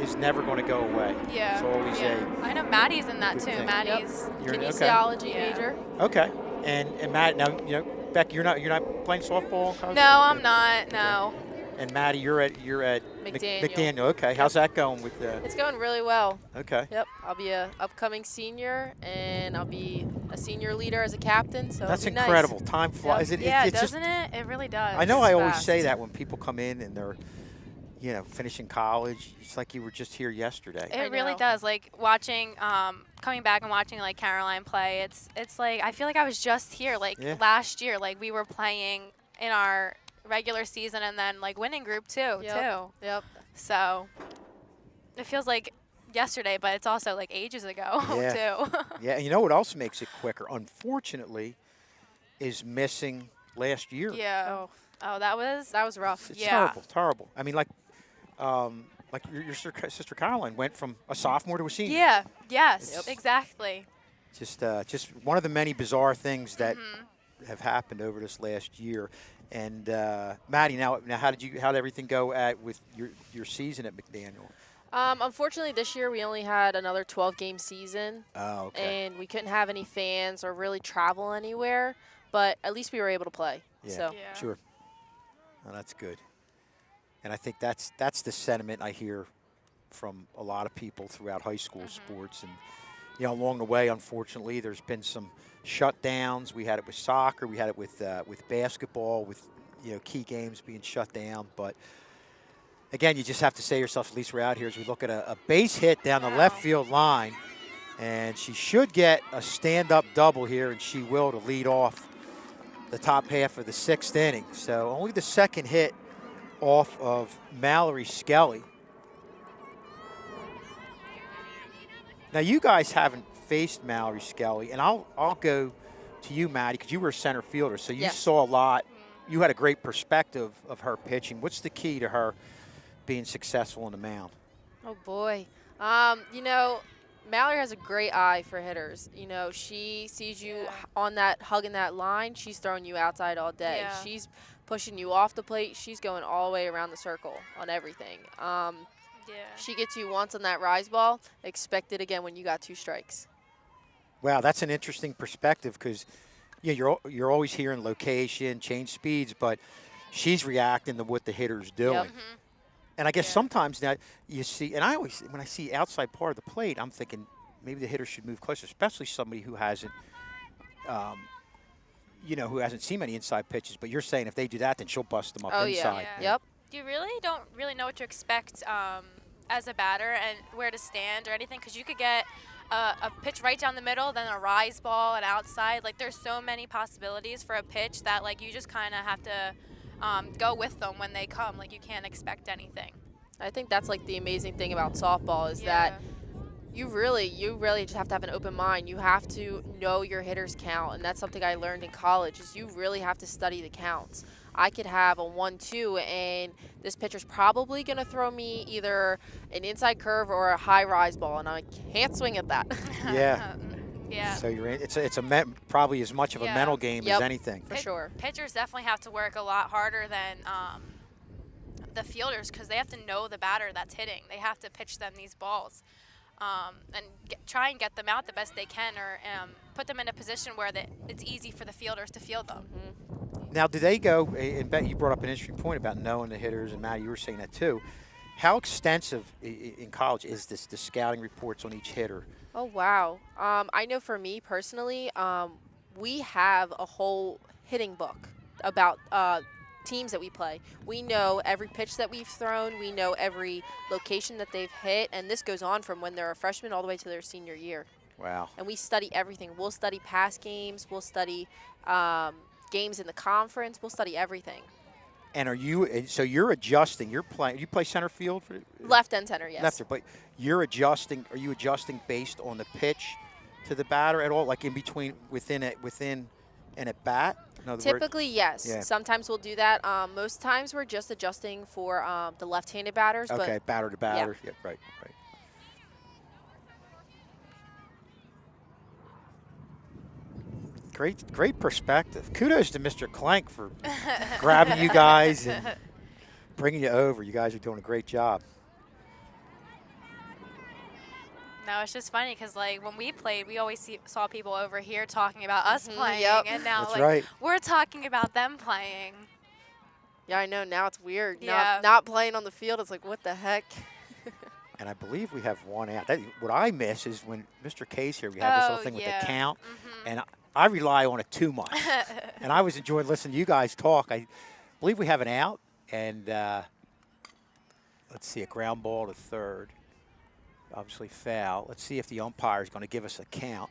is never going to go away. Yeah. It's always I know Maddie's in that good too. thing. Maddie's. You're Kinesiology Yeah. major. Okay. And Matt, now Becky, you're not playing softball in college? No, I'm not. No. And Maddie, you're at McDaniel. McDaniel. Okay. How's that going with the? It's going really well. Okay. Yep, I'll be a upcoming senior, and I'll be a senior leader as a captain. So That's it'll be incredible. Nice. Time flies. Yeah, It's just, doesn't it? It really does. I know It's I always fast. say that when people come in and they're, finishing college. It's like you were just here yesterday. It I really know. does. Like watching, coming back and watching like Caroline play. It's like I feel like I was just here like Yeah. last year. Like we were playing in our regular season and then like winning group too. Yep. So it feels like yesterday, but it's also like ages ago Yeah. too. Yeah, and you know what else makes it quicker? Unfortunately, is missing last year. Yeah. Oh, that was rough. It's Yeah. terrible. I mean, like your sister Caroline went from a sophomore to a senior. Yeah. Yes. Yep. Exactly. Just one of the many bizarre things that Mm-hmm. have happened over this last year. And Maddie, now how did everything go with your season at McDaniel? Unfortunately, this year we only had another 12-game season, Oh, okay. and we couldn't have any fans or really travel anywhere. But at least we were able to play. Yeah. So Yeah. Sure. Well, that's good. And I think that's the sentiment I hear from a lot of people throughout high school sports. And, along the way, unfortunately, there's been some shutdowns. We had it with soccer. We had it with basketball, with, key games being shut down. But, again, you just have to say to yourself, at least we're out here, as we look at a base hit down the left field line. And she should get a stand-up double here, and she will, to lead off the top half of the 6th inning. So only the second hit off of Mallory Skelly. Now you guys haven't faced Mallory Skelly, and I'll go to you, Maddie, because you were a center fielder, so you Yes. saw a lot. You had a great perspective of her pitching. What's the key to her being successful on the mound? Oh boy. Mallory has a great eye for hitters. She sees you on that, hugging that line. She's throwing you outside all day. Yeah. She's pushing you off the plate. She's going all the way around the circle on everything. Yeah. She gets you once on that rise ball. Expect it again when you got 2 strikes. Wow, that's an interesting perspective because you're always hearing location, change speeds, but she's reacting to what the hitter's doing. Yep. Mm-hmm. And I guess sometimes now you see, and I always, when I see outside part of the plate, I'm thinking maybe the hitter should move closer, especially somebody who hasn't, who hasn't seen many inside pitches. But you're saying if they do that, then she'll bust them up Oh, inside. Yeah. Yep. You really don't really know what to expect as a batter and where to stand or anything, because you could get a pitch right down the middle, then a rise ball, and outside. Like there's so many possibilities for a pitch that like you just kind of have to go with them when they come. Like you can't expect anything. I think that's like the amazing thing about softball is that you really just have to have an open mind. You have to know your hitter's count, and that's something I learned in college is you really have to study the counts. I could have a 1-2, and this pitcher's probably going to throw me either an inside curve or a high rise ball, and I can't swing at that. Yeah. Yeah. So it's probably as much of a Yeah. mental game Yep. as anything. For sure. Pitchers definitely have to work a lot harder than the fielders because they have to know the batter that's hitting. They have to pitch them these balls and try and get them out the best they can, or put them in a position where it's easy for the fielders to field them. Now, do they go, and Bet, you brought up an interesting point about knowing the hitters, and Matt, you were saying that too. How extensive in college is the scouting reports on each hitter? Oh, wow. I know for me personally, we have a whole hitting book about teams that we play. We know every pitch that we've thrown. We know every location that they've hit. And this goes on from when they're a freshman all the way to their senior year. Wow. And we study everything. We'll study past games. We'll study games in the conference. We'll study everything. And so you're adjusting, you play center field? Left and center, yes. Lefter, but are you adjusting based on the pitch to the batter at all? Like in between, within and at bat? In other words, Typically, yes. Yeah. Sometimes we'll do that. Most times we're just adjusting for the left-handed batters. okay, But batter to batter. Yeah, right. Great perspective. Kudos to Mr. Clank for grabbing you guys and bringing you over. You guys are doing a great job. No, it's just funny because like when we played, we always saw people over here talking about us playing, yep. and now That's like right. we're talking about them playing. yeah, I know. Now it's weird. Yeah. Not playing on the field. It's like, what the heck? And I believe we have one out. What I miss is when Mr. K's here, we have this Oh, little thing with yeah. the count, and I rely on it too much. And I was enjoying listening to you guys talk. I believe we have an out, and let's see, a ground ball to third. Obviously foul. Let's see if the umpire is going to give us a count.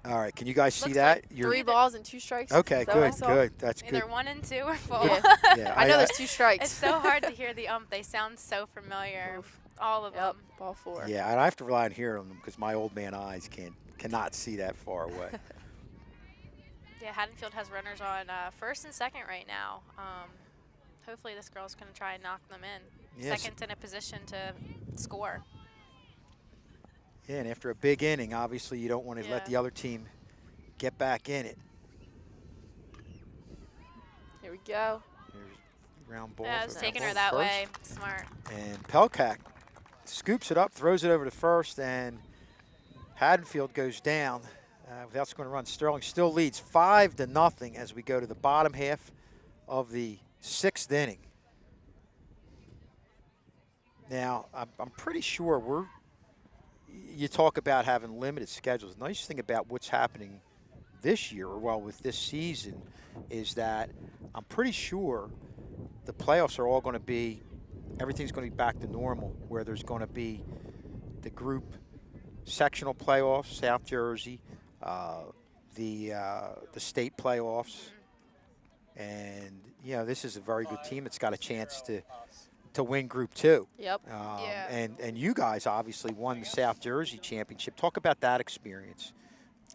All right, can you guys see Looks that? like Three balls and 2 strikes. Okay, Is that what I good, saw? good. That's Either good. 1 and 2 or full. Yeah. Yeah, I know there's 2 strikes. It's so hard to hear the ump. They sound so familiar. Oof. All of Yep, them. ball 4. Yeah, and I have to rely on hearing them because my old man eyes cannot see that far away. Yeah, Haddonfield has runners on first and second right now. Hopefully this girl's going to try and knock them in. Yes. Second in a position to score. Yeah, and after a big inning, obviously you don't want to let Yeah. the other team get back in it. Here we go. Here's round ball. Yeah, I was for taking ball her that first. way. Smart. And Pelkak scoops it up, throws it over to first, and Haddonfield goes down without scoring a run. Sterling still leads 5-0 as we go to the bottom half of the 6th inning. Now, I'm pretty sure you talk about having limited schedules. The nice thing about what's happening this year, or well, with this season, is that I'm pretty sure the playoffs are all going to be, everything's going to be back to normal, where there's going to be the group sectional playoffs, South Jersey, the state playoffs, and this is a very good team that's got a chance to win Group 2. Yep. Yeah. And you guys obviously won the South Jersey Championship. Talk about that experience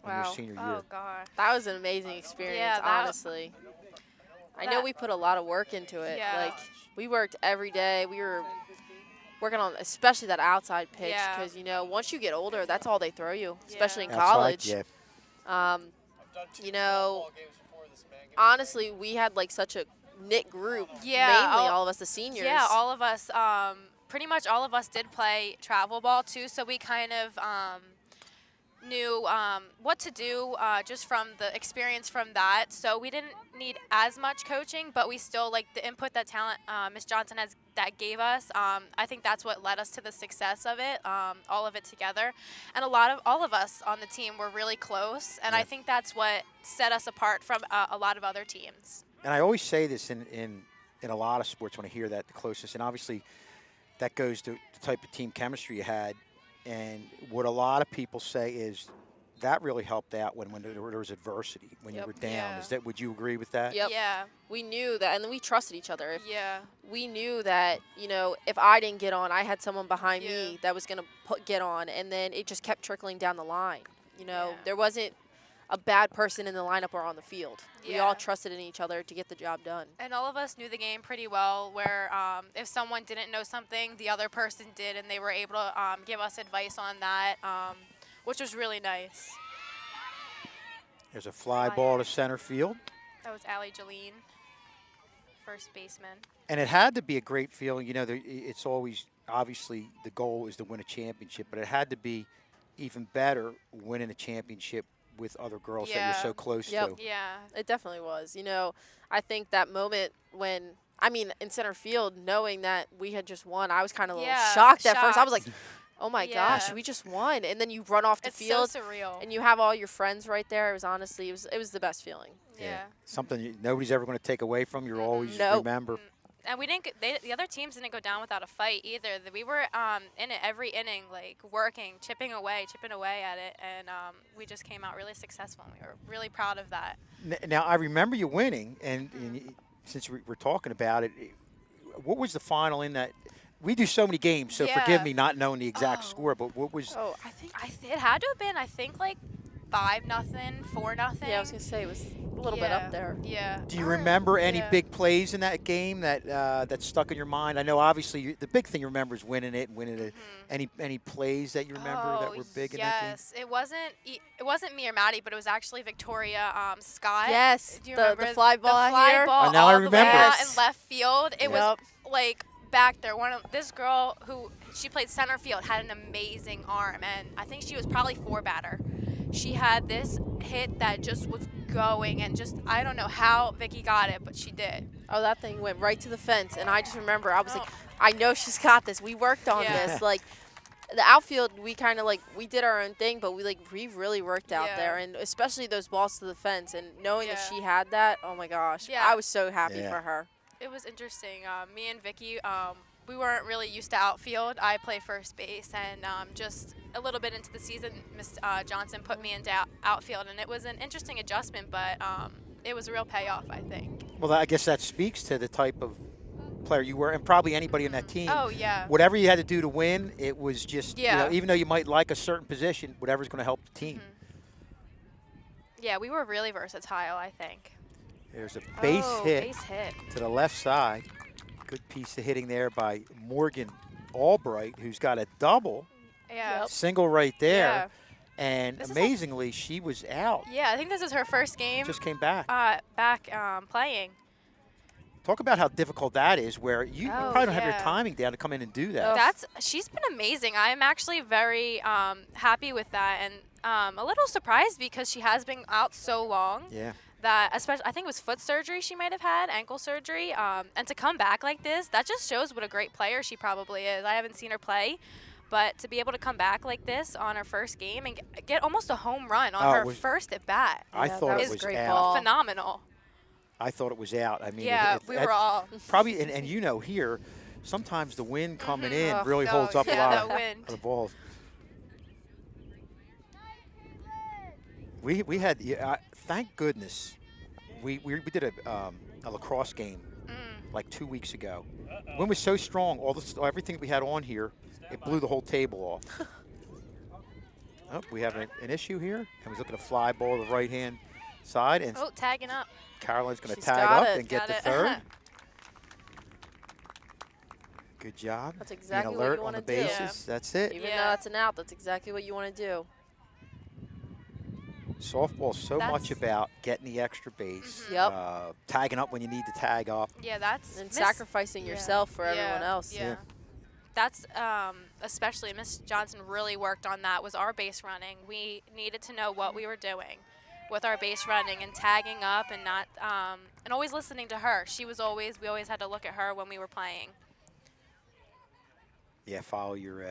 in your Wow. senior year. Oh, God. That was an amazing experience, Yeah, that- honestly. I know we put a lot of work into it. Yeah. Like, we worked every day. We were working on especially that outside pitch Yeah. because, once you get older, that's all they throw you, especially in Yeah. college. Yeah. Honestly, we had, like, such a knit group. Yeah, Mainly all- all of us, the seniors. Yeah, all of us, pretty much all of us did play travel ball too, so we kind of knew what to do just from the experience from that. So we didn't need as much coaching, but we still like the input that talent Miss Johnson that gave us. I think that's what led us to the success of it, all of it together. And all of us on the team were really close, and I think that's what set us apart from a lot of other teams. And I always say this in a lot of sports when I hear that, the closeness, and obviously that goes to the type of team chemistry you had. And what a lot of people say is that really helped out when there was adversity, when you were down. Yeah. Would you agree with that? Yep. Yeah. We knew that, and we trusted each other. Yeah. We knew that, if I didn't get on, I had someone behind me Yeah. that was going to get on, and then it just kept trickling down the line. Yeah. There wasn't a bad person in the lineup or on the field. We Yeah. all trusted in each other to get the job done. And all of us knew the game pretty well, where if someone didn't know something, the other person did, and they were able to give us advice on that, which was really nice. There's a fly ball to center field. That was Allie Jeline, first baseman. And it had to be a great feeling. It's always, obviously, the goal is to win a championship, but it had to be even better winning a championship with other girls that Yeah. you're so close Yep. to. Yeah. It definitely was. I think that moment when, in center field, knowing that we had just won, I was kind of a little Yeah, shocked at first. I was like, shocked. oh my Yeah. gosh, we just won. And then you run off the It's field, so surreal. and you have all your friends right there. It was honestly, it was the best feeling. Yeah. Something nobody's ever going to take away from. You'll always Nope. remember. And we didn't. The other teams didn't go down without a fight either. We were in it every inning, like working, chipping away at it, and we just came out really successful. And we were really proud of that. Now, I remember you winning, and since we're talking about it, what was the final in that? we do so many games, so Yeah. forgive me not knowing the exact Oh. score. But what was? Oh, I think. It had to have been, I think, like 5-0, 4-0. Yeah, I was gonna say it was a little bit Yeah, up there. Yeah. Do you remember any Yeah. big plays in that game that stuck in your mind? I know obviously the big thing you remember is winning it and winning it. Any plays that you remember that were big in that game? Yes, it wasn't me or Maddie, but it was actually Victoria Scott. Yes, Do you the remember fly ball the fly here. ball now I all the way remember. out Yes. in left field? It was Yep. like back there. This girl who she played center field had an amazing arm, and I think she was probably 4-batter. She had this hit that just was going, and just I don't know how Vicky got it, but she did. Oh, that thing went right to the fence, and I just remember I was like, I know she's got this. We worked on Yeah. this. Like, the outfield, we kind of we did our own thing, but we really worked out Yeah. there, and especially those balls to the fence, and knowing that Yeah. she had that, oh my gosh, Yeah. I was so happy Yeah. for her. It was interesting. Me and Vicky, we weren't really used to outfield. I play first base, and just a little bit into the season, Miss Johnson put me into outfield, and it was an interesting adjustment, but it was a real payoff, I think. Well, I guess that speaks to the type of player you were, and probably anybody on that team. Oh, yeah. Whatever you had to do to win, it was just, Yeah. even though you might like a certain position, whatever's going to help the team. Yeah, we were really versatile, I think. There's a base hit Base hit. to the left side. Good piece of hitting there by Morgan Albright, who's got a double, Yeah. Yep. single right there. Yeah. And This is like- amazingly, she was out. Yeah, I think this is her first game Just came back. back playing. Talk about how difficult that is, where you Oh, probably don't have your yeah. timing down to come in and do that. She's been amazing. I'm actually very happy with that, and a little surprised because she has been out so long. Yeah. That especially, I think it was foot surgery she might have had, ankle surgery, and to come back like this, that just shows what a great player she probably is. I haven't seen her play, but to be able to come back like this on her first game and get almost a home run on Oh, it her was- first at bat, I Yeah, thought that it was was great out. ball. phenomenal. I thought it was out. I mean, Yeah, we were all. probably, and here, sometimes the wind coming in Oh, really holds up a yeah, lot that of wind. the balls. We had, thank goodness, we did a lacrosse game like 2 weeks ago. Wind was so strong, everything we had on here, it blew the whole table off. Oh, we have an issue here, and he's looking to fly ball to the right hand side, and Oh, tagging up. Caroline's going to She's tag got up it. and get Got the it. third. Good job. That's exactly Being what alert you on wanna the do. bases. That's it. Even Yeah. though that's an out, that's exactly what you want to do. Softball's so much That's- about getting the extra base, Yep. tagging up when you need to tag up. Yeah, that's And Miss- sacrificing yeah. yourself for Yeah, everyone else. Yeah. That's especially Miss Johnson really worked on that, was our base running. We needed to know what we were doing with our base running and tagging up and not and always listening to her. We always had to look at her when we were playing. Yeah, follow your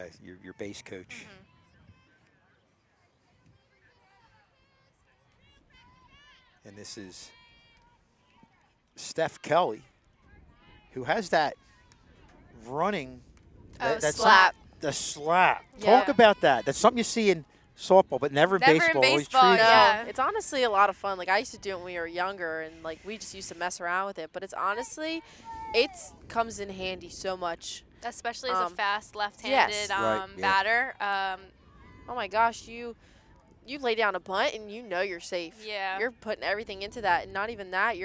base coach. And this is Steph Kelly, who has that running. That's slap. The slap. Yeah. Talk about that. That's something you see in softball, but never in Never in baseball. Always baseball, treated- yeah. It's honestly a lot of fun. Like, I used to do it when we were younger, and like we just used to mess around with it. But it's honestly, it comes in handy so much. Especially as a fast left-handed yes. Right, yeah. batter. Oh my gosh, you lay down a bunt and you know you're safe. Yeah. You're putting everything into that, and not even that.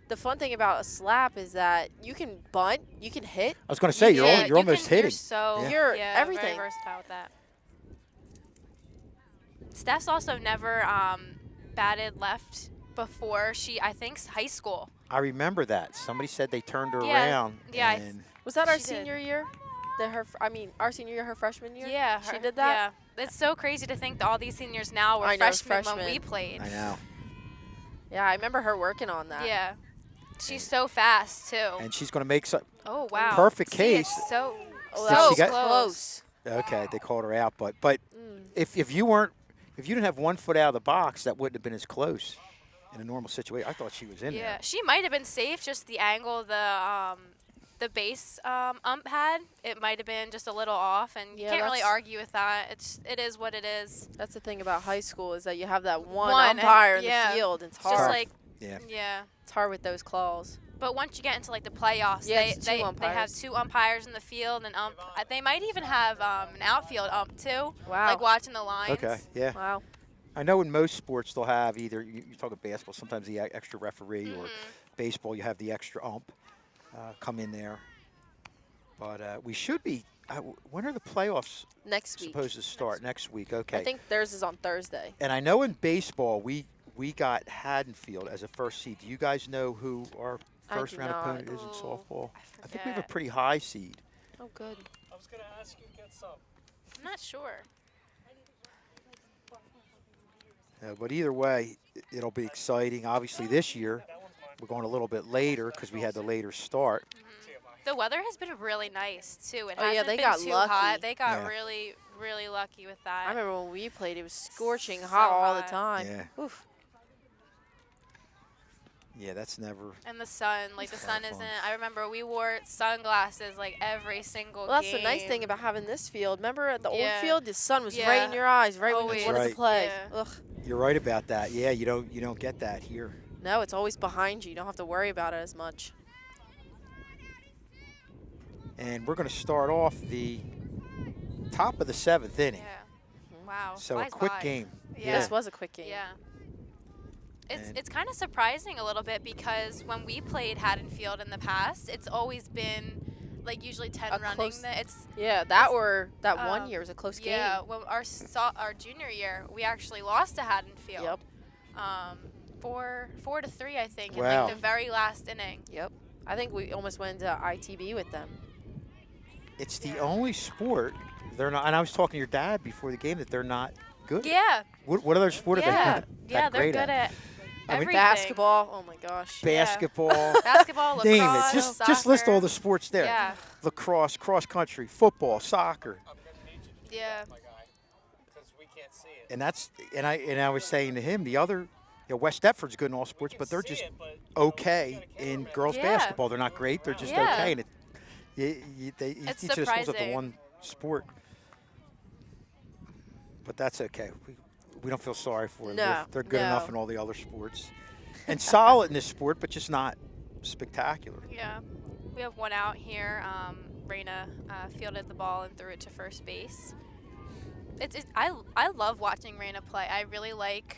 The fun thing about a slap is that you can bunt, you can hit. I was going to say, you're Yeah, almost you're hitting. so Yeah. You're yeah, everything. Very versatile with that. Steph's also never batted left before I think, high school. I remember that. Somebody said they turned her Yeah, around. yeah, And Was that our She did. senior year? Our senior year, her freshman year? Yeah, She her- did that? Yeah, it's so crazy to think that all these seniors now were I know, freshmen when we freshmen. played. I know. Yeah, I remember her working on that. Yeah, she's so fast too. And she's going to make some. Oh wow, perfect See, it's case. So Oh, Did that she was get- close. Okay, they called her out, but Mm. if you didn't have 1 foot out of the box, that wouldn't have been as close in a normal situation. I thought she was in yeah, there. she might have been safe. Just the angle the base ump had, it might have been just a little off, and you Yeah, can't really that's- argue with that. It is what it is. That's the thing about high school is that you have that one One, and- umpire in yeah. the field. It's It's hard. just like Yeah. yeah. It's hard with those calls. But once you get into like the playoffs, Yeah, it's two they have umpires. 2 umpires in the field, and they might even have an outfield ump too. Wow. Like watching the lines. Okay, yeah. Wow. I know in most sports they'll have either, you talk about basketball, sometimes the extra referee, or Mm-hmm. baseball, you have the extra ump come in there. But we should be, when are the playoffs Next week. supposed to start? Next week, okay. I think theirs is on Thursday. And I know in baseball, we got Haddonfield as a first seed. Do you guys know who our I first do round not. opponent is in Ooh, softball? I think we have a forget. pretty high seed. Oh, good. I was going to ask you to get some. I'm not sure. But either way, it'll be exciting. Obviously, this year, we're going a little bit later because we had the later start. The weather has been really nice too. It Oh, yeah, hasn't they been got too lucky. hot. They got Yeah. really, really lucky with that. I remember when we played, it was scorching So hot all the hot. time. Yeah. Oof. Yeah, that's never. And the sun, like the It's sun kinda fun. isn't. I remember we wore sunglasses like every single Well, that's game. the nice thing about having this field. Remember at the old Yeah. field, the sun was right in Yeah. your eyes, right when Always. you wanted Right. to play. Yeah. Ugh. You're right about that. Yeah, you don't get that here. No, it's always behind you. You don't have to worry about it as much. And we're going to start off the top of the 7th inning. Yeah. Wow. So a flies quick by. game. Yeah. This was a quick game. Yeah. And- It's kind of surprising a little bit because when we played Haddonfield in the past, it's always been like usually 10 A running. close- It's Yeah, that one um, year was a close yeah. game. Well, our junior year, we actually lost to Haddonfield. Yep. 4-3, I think, in Wow. like the very last inning. Yep. I think we almost went to ITB with them. It's the only sport they're not. And I was talking to your dad before the game that they're not good. at. Yeah. What other sport are they Yeah. not Yeah, that they're great good at I mean, everything. Basketball. Oh my gosh. Yeah. Basketball. Basketball, lacrosse, Name it. Just list soccer. all the sports there. Yeah. Lacrosse, cross country, football, soccer. Yeah. Because we can't see it. And I was saying to him the other, West Deptford's good in all sports, but they're just okay in girls Yeah. basketball. They're not great. They're just Yeah. okay. And you It's teach those schools at the surprising. one sport. But that's okay. We don't feel sorry for them. No, They're good no. enough in all the other sports. And solid in this sport, but just not spectacular. Yeah. We have one out here. Raina fielded the ball and threw it to first base. I love watching Raina play. I really like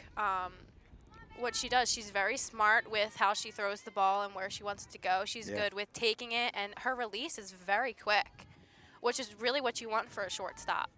what she does. She's very smart with how she throws the ball and where she wants it to go. She's Yeah. good with taking it, and her release is very quick, which is really what you want for a shortstop.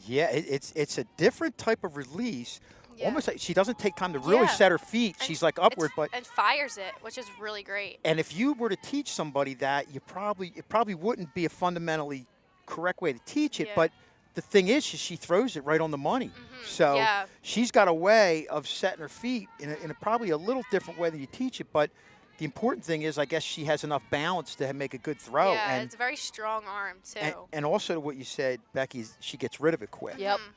Yeah, it's a different type of release. Yeah. Almost like she doesn't take time to really Yeah. set her feet. And She's like upward, but and fires it, which is really great. and if you were to teach somebody that, it probably wouldn't be a fundamentally correct way to teach it. Yeah. But the thing is, she throws it right on the money. So Yeah. she's got a way of setting her feet in a probably a little different way than you teach it. But the important thing is, I guess she has enough balance to make a good throw. Yeah, and, it's a very strong arm too. and also what you said, Becky, is she gets rid of it quick. Yep. Mhm.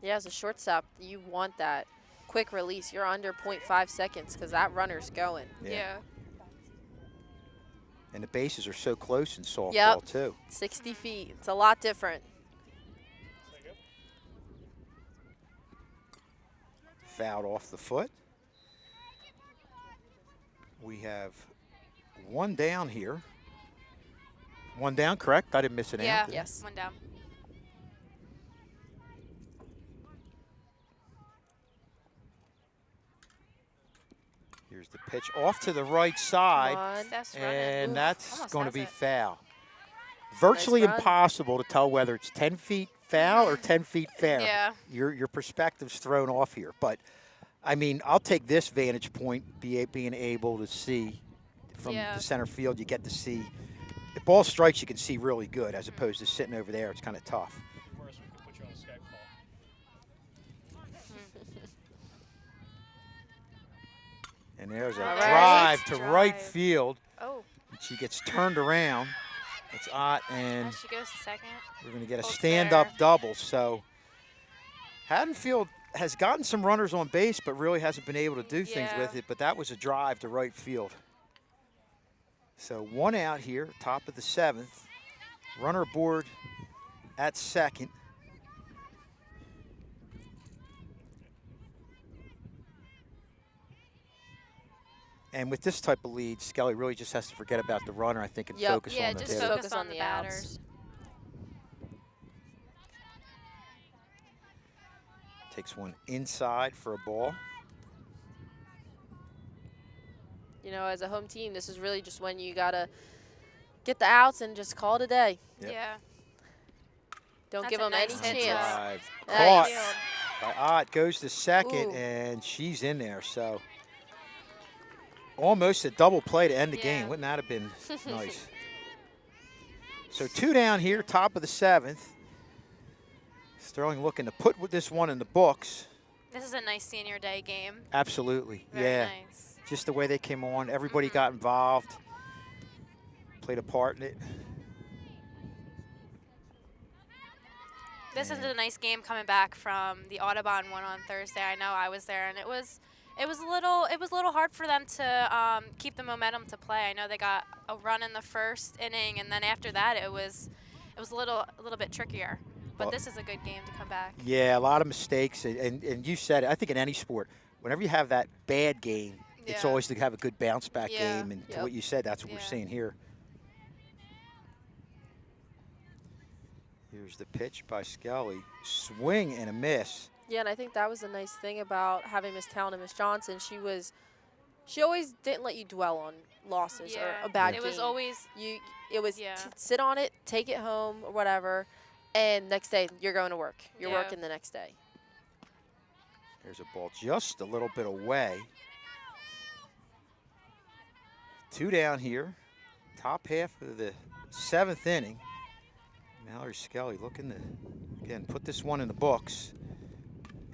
Yeah, as a shortstop, you want that quick release. You're under 0.5 seconds because that runner's going. Yeah. And the bases are so close in softball Yep. too. 60 feet. It's a lot different. Fouled off the foot. We have one down here. One down, correct? I didn't miss an Yeah. out. did I? Yes. One down. Here's the pitch off to the right side, One. Steph's running. and Oof, that's almost going to has be it. foul. Virtually run. impossible to tell whether it's 10 feet foul or 10 feet fair. Yeah. Your perspective's thrown off here. But, I mean, I'll take this vantage point, being able to see from Yeah. the center field. You get to see. If ball strikes, you can see really good, as opposed to sitting over there. It's kind of tough. Worse, we could put you on a Skype call. And there's a All right. drive to right Drive. field. Oh, And she gets turned around. It's Ott, and and she goes to second. we're going to get a Holds stand-up there. double. So Haddonfield has gotten some runners on base, but really hasn't been able to do things Yeah. with it. But that was a drive to right field. So one out here, top of the 7th. Runner aboard at second. And with this type of lead, Skelly really just has to forget about the runner, I think, and Yep. focus Yeah, on the just hitter. focus Focus on on the the outs. batters. Takes one inside for a ball. You know, as a home team, this is really just when you got to get the outs and just call it a day. Yep. Yeah. Don't That's give a them nice any hit, chance. Drive. Nice. Caught by Ott. Goes to second, Ooh. and she's in there. So almost a double play to end the Yeah. game. Wouldn't that have been nice? So 2 down here, top of the 7th. Sterling looking to put this one in the books. This is a nice senior day game. Absolutely. Very yeah. nice. Just the way they came on. Everybody Mhm. got involved, played a part in it. This is a nice game coming back from the Audubon one on Thursday. I know I was there, and it was a little hard for them to keep the momentum to play. I know they got a run in the first inning, and then after that it was a little bit trickier. But Well, this is a good game to come back. Yeah, a lot of mistakes, and you said it. I think in any sport, whenever you have that bad game, it's Yeah. always to have a good bounce back Yeah. game. And to Yep. what you said, that's what we're Yeah. seeing here. Here's the pitch by Skelly. Swing and a miss. Yeah, and I think that was the nice thing about having Miss Town and Miss Johnson. She always didn't let you dwell on losses or Yeah. a bad It game. was always It was Yeah. sit on it, take it home or whatever, and next day you're going to work. You're Yeah. working the next day. There's a ball just a little bit away. 2 down here. Top half of the 7th inning. Mallory Skelly looking to, again, put this one in the books.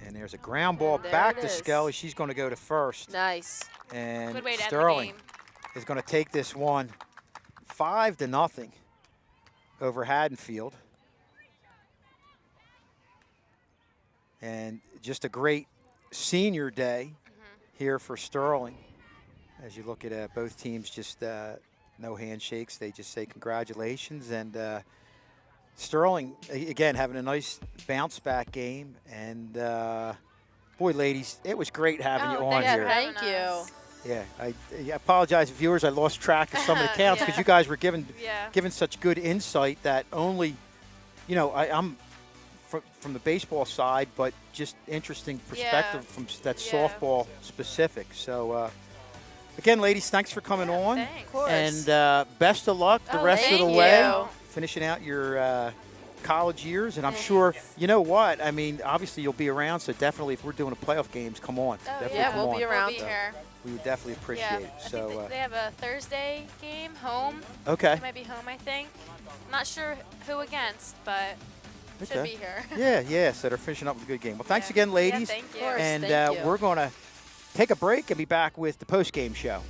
And there's a ground ball And there back it to is. Skelly. She's going to go to first. Nice. And good way to Sterling end the game. is going to take this one 5-0 over Haddonfield. And just a great senior day here for Sterling. As you look at both teams, just no handshakes. They just say congratulations. And Sterling, again, having a nice bounce back game. And boy, ladies, it was great having you on thanks for here. having Thank you. us. Yeah, I apologize, viewers. I lost track of some of the counts because you guys were given Yeah. such good insight that only, I'm from the baseball side, but just interesting perspective Yeah. from that Yeah. softball specific. So, again, ladies, thanks for coming on, Thanks. Of course. and best of luck the Oh, rest of the thank way, you. finishing out your college years. And I'm sure, you know what? I mean, obviously you'll be around, so definitely if we're doing a playoff games, come on. Definitely yeah, come we'll on. be around. We'll be here. We would definitely appreciate Yeah. it. I So, think they have a Thursday game home. okay. They might be home, I think. Not sure who against, but should Okay. be here. Yeah. So they're finishing up with a good game. Well, thanks Yeah. again, Yeah, ladies. thank you. Of course. And Thank you. we're going to take a break and be back with the post-game show.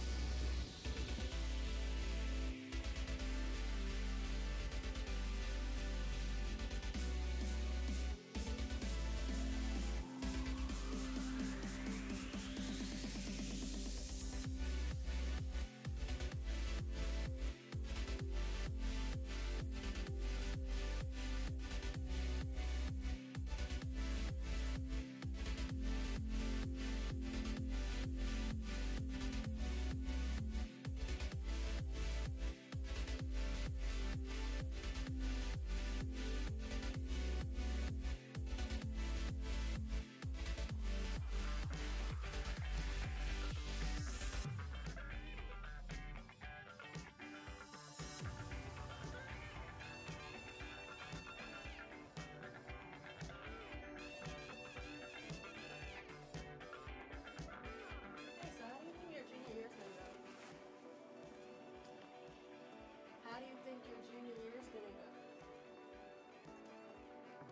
How do you think your junior year is going to go?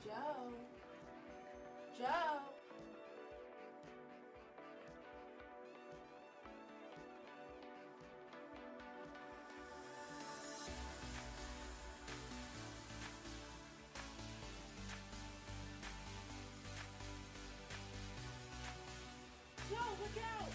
Joe? Joe? Joe, look out!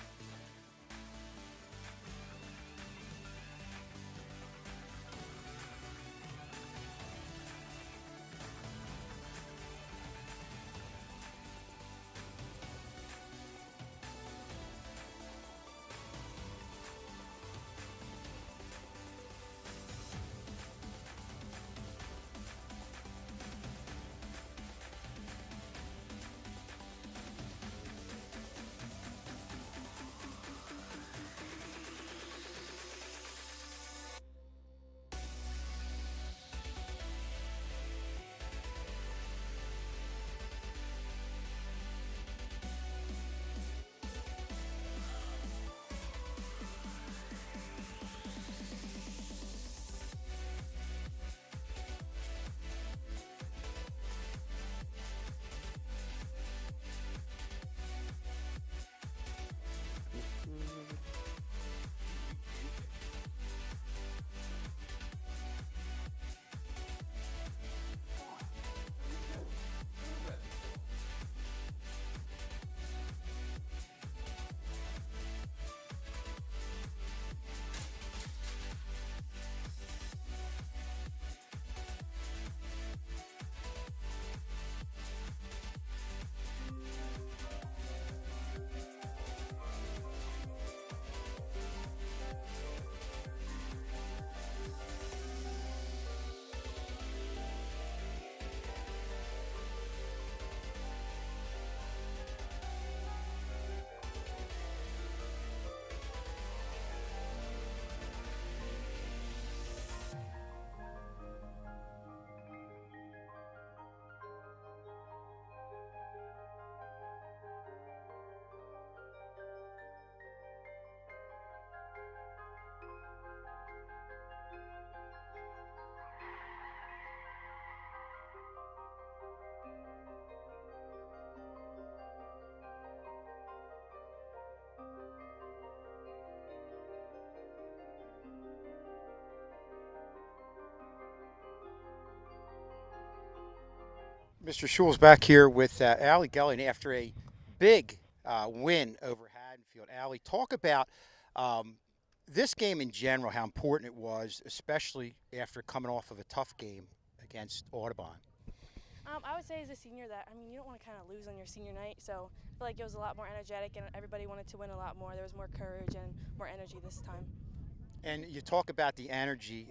Mr. Schul's back here with Allie Gelling after a big win over Haddonfield. Allie, talk about this game in general, how important it was, especially after coming off of a tough game against Audubon. I would say as a senior that, you don't want to kind of lose on your senior night, so I feel like it was a lot more energetic and everybody wanted to win a lot more. There was more courage and more energy this time. And you talk about the energy,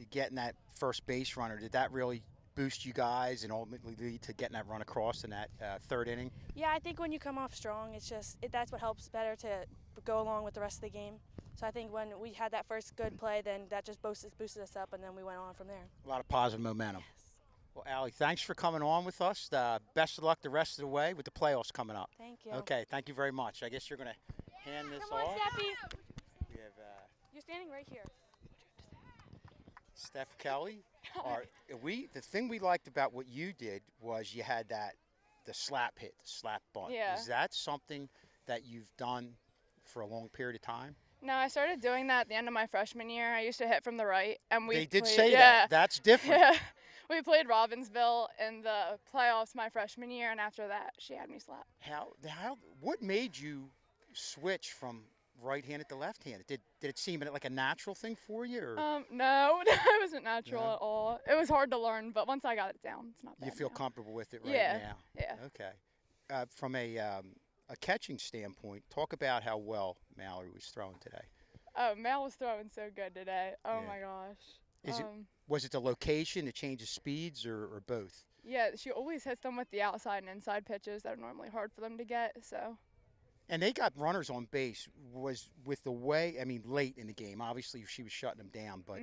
getting that first base runner. Did that really boost you guys and ultimately lead to getting that run across in that third inning? Yeah, I think when you come off strong, that's what helps better to go along with the rest of the game. So I think when we had that first good play, then that just boosted us up, and then we went on from there. A lot of positive momentum. Yes. Well, Allie, thanks for coming on with us. Best of luck the rest of the way with the playoffs coming up. Thank you. Okay, thank you very much. I guess you're going to hand this Come on, off. Steffi. We have You're standing right here. Steph Kelly. The thing we liked about what you did was you had the slap hit, the slap bunt. Yeah. Is that something that you've done for a long period of time? No, I started doing that at the end of my freshman year. I used to hit from the right, and They did say that. That's different. Yeah. We played Robbinsville in the playoffs my freshman year, and after that, she had me slap. What made you switch from right-handed to left-handed? Did it seem like a natural thing for you? Or? No, it wasn't natural No? at all. It was hard to learn, but once I got it down, it's not bad. You feel now. comfortable with it right Yeah. now? Yeah. Okay. From a catching standpoint, talk about how well Mallory was throwing today. Oh, Mal was throwing so good today. Oh Yeah. my gosh. Was it the location, the change of speeds, or both? Yeah, she always hits them with the outside and inside pitches that are normally hard for them to get. So. And they got runners on base. Was with the way, late in the game, obviously she was shutting them down, but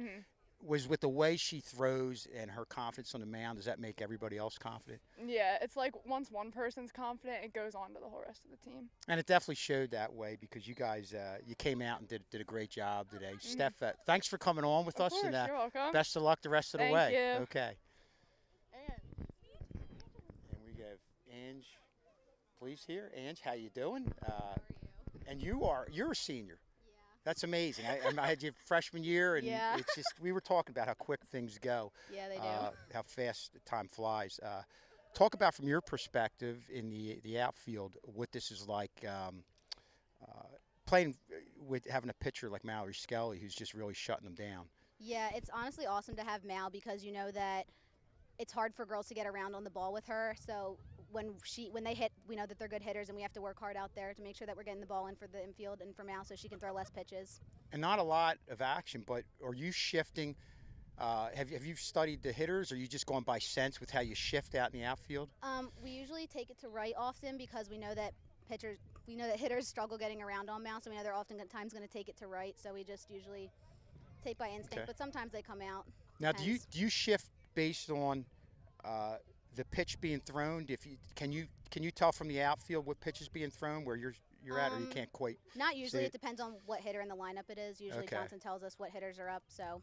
was with the way she throws and her confidence on the mound, does that make everybody else confident? Yeah, it's like once one person's confident, it goes on to the whole rest of the team. And it definitely showed that way because you guys, you came out and did a great job today. Steph, thanks for coming on with us. Of course, And you're welcome. best of luck the rest of the Thank way. you. Okay. And we have Ange, please here. Ange, how you doing? And you're a senior. That's amazing. I had you freshman year, and Yeah. it's just we were talking about how quick things go. Yeah, they do. How fast the time flies. Talk about from your perspective in the outfield what this is like. Playing with having a pitcher like Mallory Skelly, who's just really shutting them down. Yeah, it's honestly awesome to have Mal because you know that it's hard for girls to get around on the ball with her. So when they hit, we know that they're good hitters, and we have to work hard out there to make sure that we're getting the ball in for the infield and for Mal so she can throw less pitches. And not a lot of action, but are you shifting? Have you studied the hitters, or are you just going by sense with how you shift out in the outfield? We usually take it to right often because we know that hitters struggle getting around on Mal, so we know they're oftentimes going to take it to right. So we just usually take by instinct, Okay. but sometimes they come out. Now, do Depends. you shift based on the pitch being thrown? Can you tell from the outfield what pitch is being thrown where you're at, or you can't quite? Not usually. see It depends on what hitter in the lineup it is. Usually Okay. Johnson tells us what hitters are up, so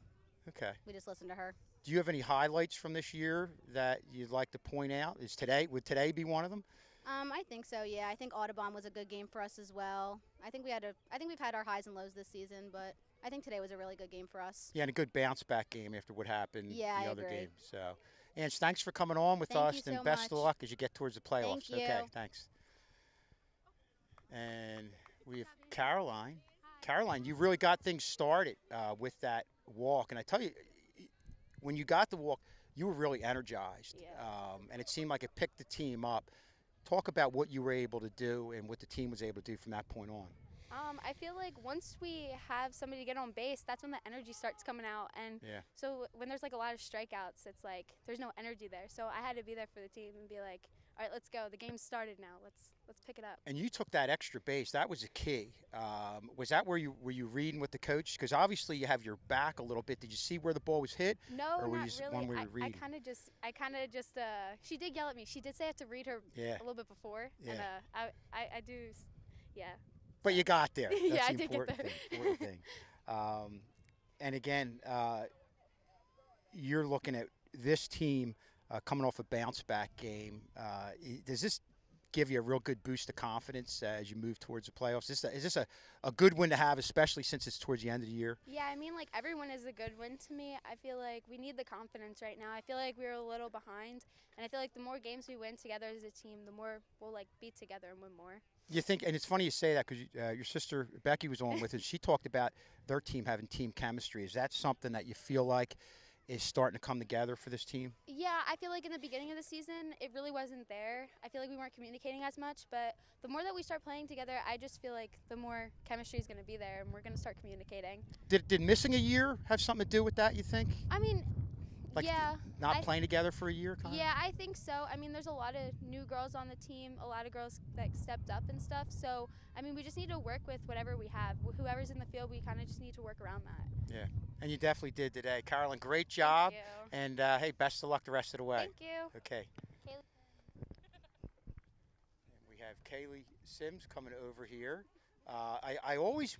Okay. we just listen to her. Do you have any highlights from this year that you'd like to point out? Would today be one of them? I think so. Yeah, I think Audubon was a good game for us as well. I think we've had our highs and lows this season, but I think today was a really good game for us. Yeah, and a good bounce back game after what happened Yeah, the I other agree. game. So, Ange, thanks for coming on with Thank us, you and so best of much. luck as you get towards the playoffs. Thank you. Okay, thanks. And we have Caroline. Caroline, you really got things started with that walk, and I tell you, when you got the walk, you were really energized, Yeah. and it seemed like it picked the team up. Talk about what you were able to do and what the team was able to do from that point on. I feel like once we have somebody get on base, that's when the energy starts coming out. And Yeah. so when there's like a lot of strikeouts, it's like there's no energy there. So I had to be there for the team and be like, all right, let's go. The game's started now. Let's pick it up. And you took that extra base. That was a key. Was that where you were reading with the coach? Because obviously you have your back a little bit. Did you see where the ball was hit? No, or were not you just really. one where you're I reading? kind of just she did yell at me. She did say I have to read her Yeah. a little bit before. Yeah. And I do, yeah. But you got there. That's Yeah, I the did get important there. thing. Important thing. And again, you're looking at this team coming off a bounce back game. Does this give you a real good boost of confidence as you move towards the playoffs? Is this a good win to have, especially since it's towards the end of the year? Yeah, I mean, like, every win is a good win to me. I feel like we need the confidence right now. I feel like we were a little behind, and I feel like the more games we win together as a team, the more we'll, like, be together and win more. You think, and it's funny you say that because your sister Becky was on with us. She talked about their team having team chemistry. Is that something that you feel like is starting to come together for this team? Yeah, I feel like in the beginning of the season, it really wasn't there. I feel like we weren't communicating as much, but the more that we start playing together, I just feel like the more chemistry is going to be there, and we're going to start communicating. Did missing a year have something to do with that, you think? I mean, Like yeah. not playing together for a year, kind of? Yeah, I think so. I mean, there's a lot of new girls on the team, a lot of girls that stepped up and stuff. So, I mean, we just need to work with whatever we have. Whoever's in the field, we kind of just need to work around that. Yeah, and you definitely did today. Carolyn, great job. Thank you. And, hey, best of luck the rest of the way. Thank you. Okay. We have Kaylee Sims coming over here. I always,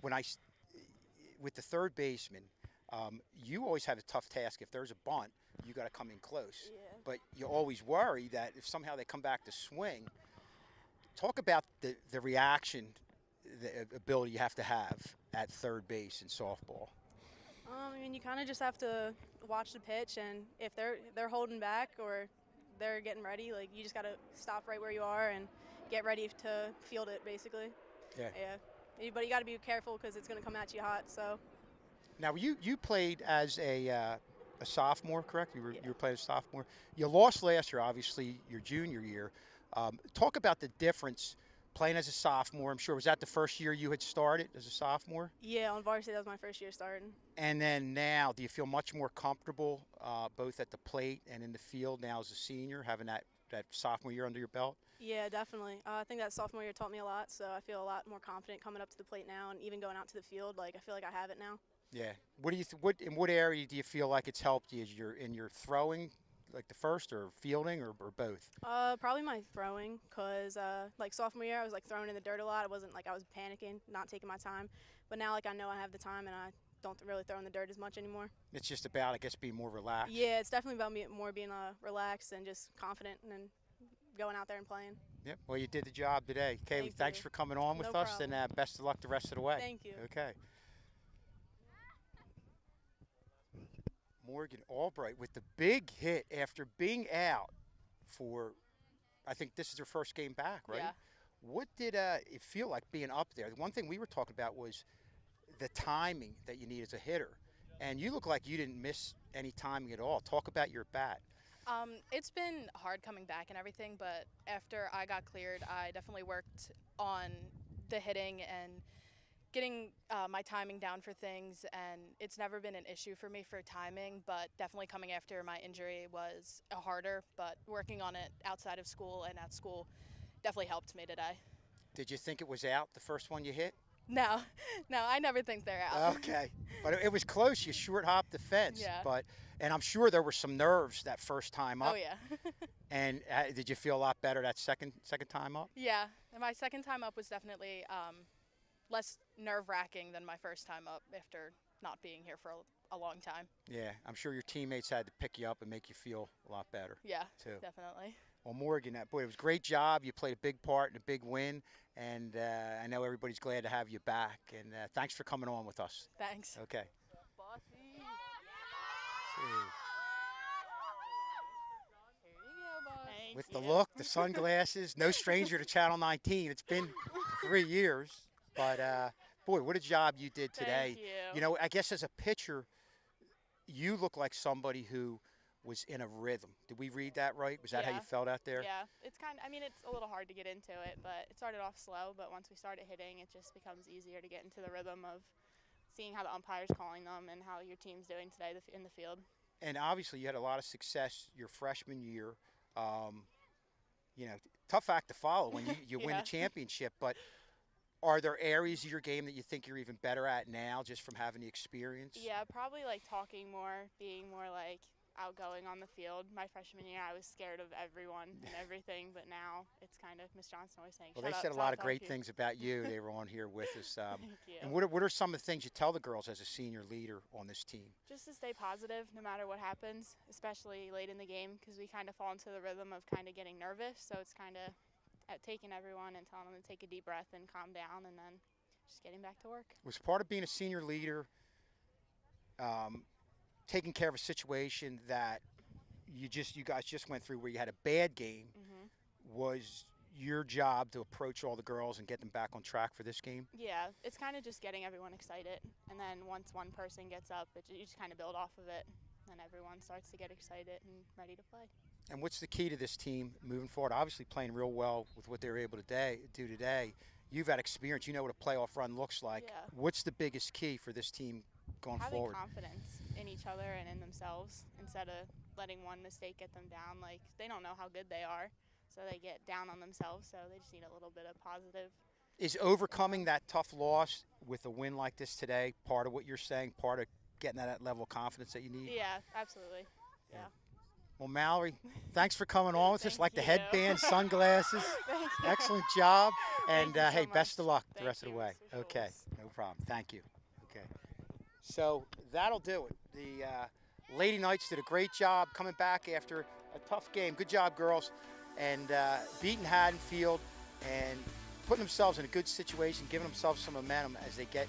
with the third baseman, you always have a tough task. If there's a bunt, you got to come in close. Yeah. But you always worry that if somehow they come back to swing, talk about the reaction, the ability you have to have at third base in softball. I mean, you kind of just have to watch the pitch, and if they're holding back or they're getting ready, like, you just got to stop right where you are and get ready to field it, basically. Yeah. Yeah. But you got to be careful because it's going to come at you hot. So. Now you played as a sophomore, correct? You were playing as a sophomore. You lost last year, obviously, your junior year. Talk about the difference playing as a sophomore. I'm sure, was that the first year you had started as a sophomore? Yeah, on varsity, that was my first year starting. And then now, do you feel much more comfortable both at the plate and in the field now as a senior, having that sophomore year under your belt? Yeah, definitely. I think that sophomore year taught me a lot, so I feel a lot more confident coming up to the plate now, and even going out to the field. Like, I feel like I have it now. Yeah. What do you in what area do you feel like it's helped you? Is in your throwing, like the first, or fielding, or both? Probably my throwing, cause like sophomore year I was like throwing in the dirt a lot. It wasn't like I was panicking, not taking my time. But now, like, I know I have the time, and I don't really throw in the dirt as much anymore. It's just about, I guess, being more relaxed. Yeah, it's definitely about more being relaxed and just confident and going out there and playing. Yep. Well, you did the job today. Kaylee, thanks for coming on with us, problem. and best of luck the rest of the way. Thank you. Okay. Morgan Albright with the big hit after being out for, I think this is her first game back, right? Yeah. What did it feel like being up there? The one thing we were talking about was the timing that you need as a hitter. And you look like you didn't miss any timing at all. Talk about your bat. It's been hard coming back and everything, but after I got cleared, I definitely worked on the hitting and getting my timing down for things, and it's never been an issue for me for timing, but definitely coming after my injury was harder, but working on it outside of school and at school definitely helped me today. Did you think it was out, the first one you hit? No, I never think they're out. Okay, but it was close. You short hopped the fence. Yeah. And I'm sure there were some nerves that first time up. Oh, yeah. And did you feel a lot better that second time up? Yeah, and my second time up was definitely less nerve-wracking than my first time up after not being here for a long time. Yeah, I'm sure your teammates had to pick you up and make you feel a lot better. Yeah, too. Definitely. Well, Morgan, boy, it was a great job. You played a big part in a big win, and I know everybody's glad to have you back. And thanks for coming on with us. Thanks. Okay. With the look, the sunglasses, no stranger to Channel 19. It's been 3 years, but boy, what a job you did today. Thank you. You know, I guess as a pitcher, you look like somebody who was in a rhythm. Did we read that right? Was that how you felt out there? Yeah, it's I mean, it's a little hard to get into it, but it started off slow, but once we started hitting, it just becomes easier to get into the rhythm of seeing how the umpire's calling them and how your team's doing today in the field. And obviously you had a lot of success your freshman year. You know, tough act to follow when you win the championship, but are there areas of your game that you think you're even better at now just from having the experience? Yeah, probably like talking more, being more like outgoing on the field. My freshman year, I was scared of everyone and everything, but now it's kind of, Miss Johnson always saying, well, they said a lot of great things about you. They were on here with us. Thank you. And what are some of the things you tell the girls as a senior leader on this team? Just to stay positive no matter what happens, especially late in the game, because we kind of fall into the rhythm of kind of getting nervous. So it's kind of taking everyone and telling them to take a deep breath and calm down, and then just getting back to work. Was part of being a senior leader taking care of a situation that you guys just went through where you had a bad game? Was your job to approach all the girls and get them back on track for this game? Yeah, it's kind of just getting everyone excited, and then once one person gets up, you just kind of build off of it, and everyone starts to get excited and ready to play. And what's the key to this team moving forward? Obviously playing real well with what they were able to do today. You've had experience. You know what a playoff run looks like. Yeah. What's the biggest key for this team going forward? Having confidence in each other and in themselves instead of letting one mistake get them down. Like, they don't know how good they are, so they get down on themselves, so they just need a little bit of positive. Is overcoming that tough loss with a win like this today part of what you're saying, part of getting that level of confidence that you need? Yeah, absolutely. Yeah. Well, Mallory, thanks for coming on with us. Like the Thank you. headband, sunglasses. Thank you. Excellent job. And Thank you so hey, best of much. luck the Thank rest of you, the way. Mr. Okay, Schultz. no problem. Thank you. Okay. So that'll do it. The Lady Knights did a great job coming back after a tough game. Good job, girls. And beating Haddonfield and putting themselves in a good situation, giving themselves some momentum as they get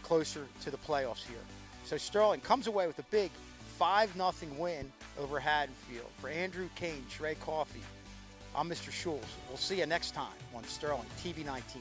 closer to the playoffs here. So Sterling comes away with a big 5-0 win over Haddonfield. For Andrew Kane, Sheree Coffey, I'm Mr. Schultz. We'll see you next time on Sterling TV 19.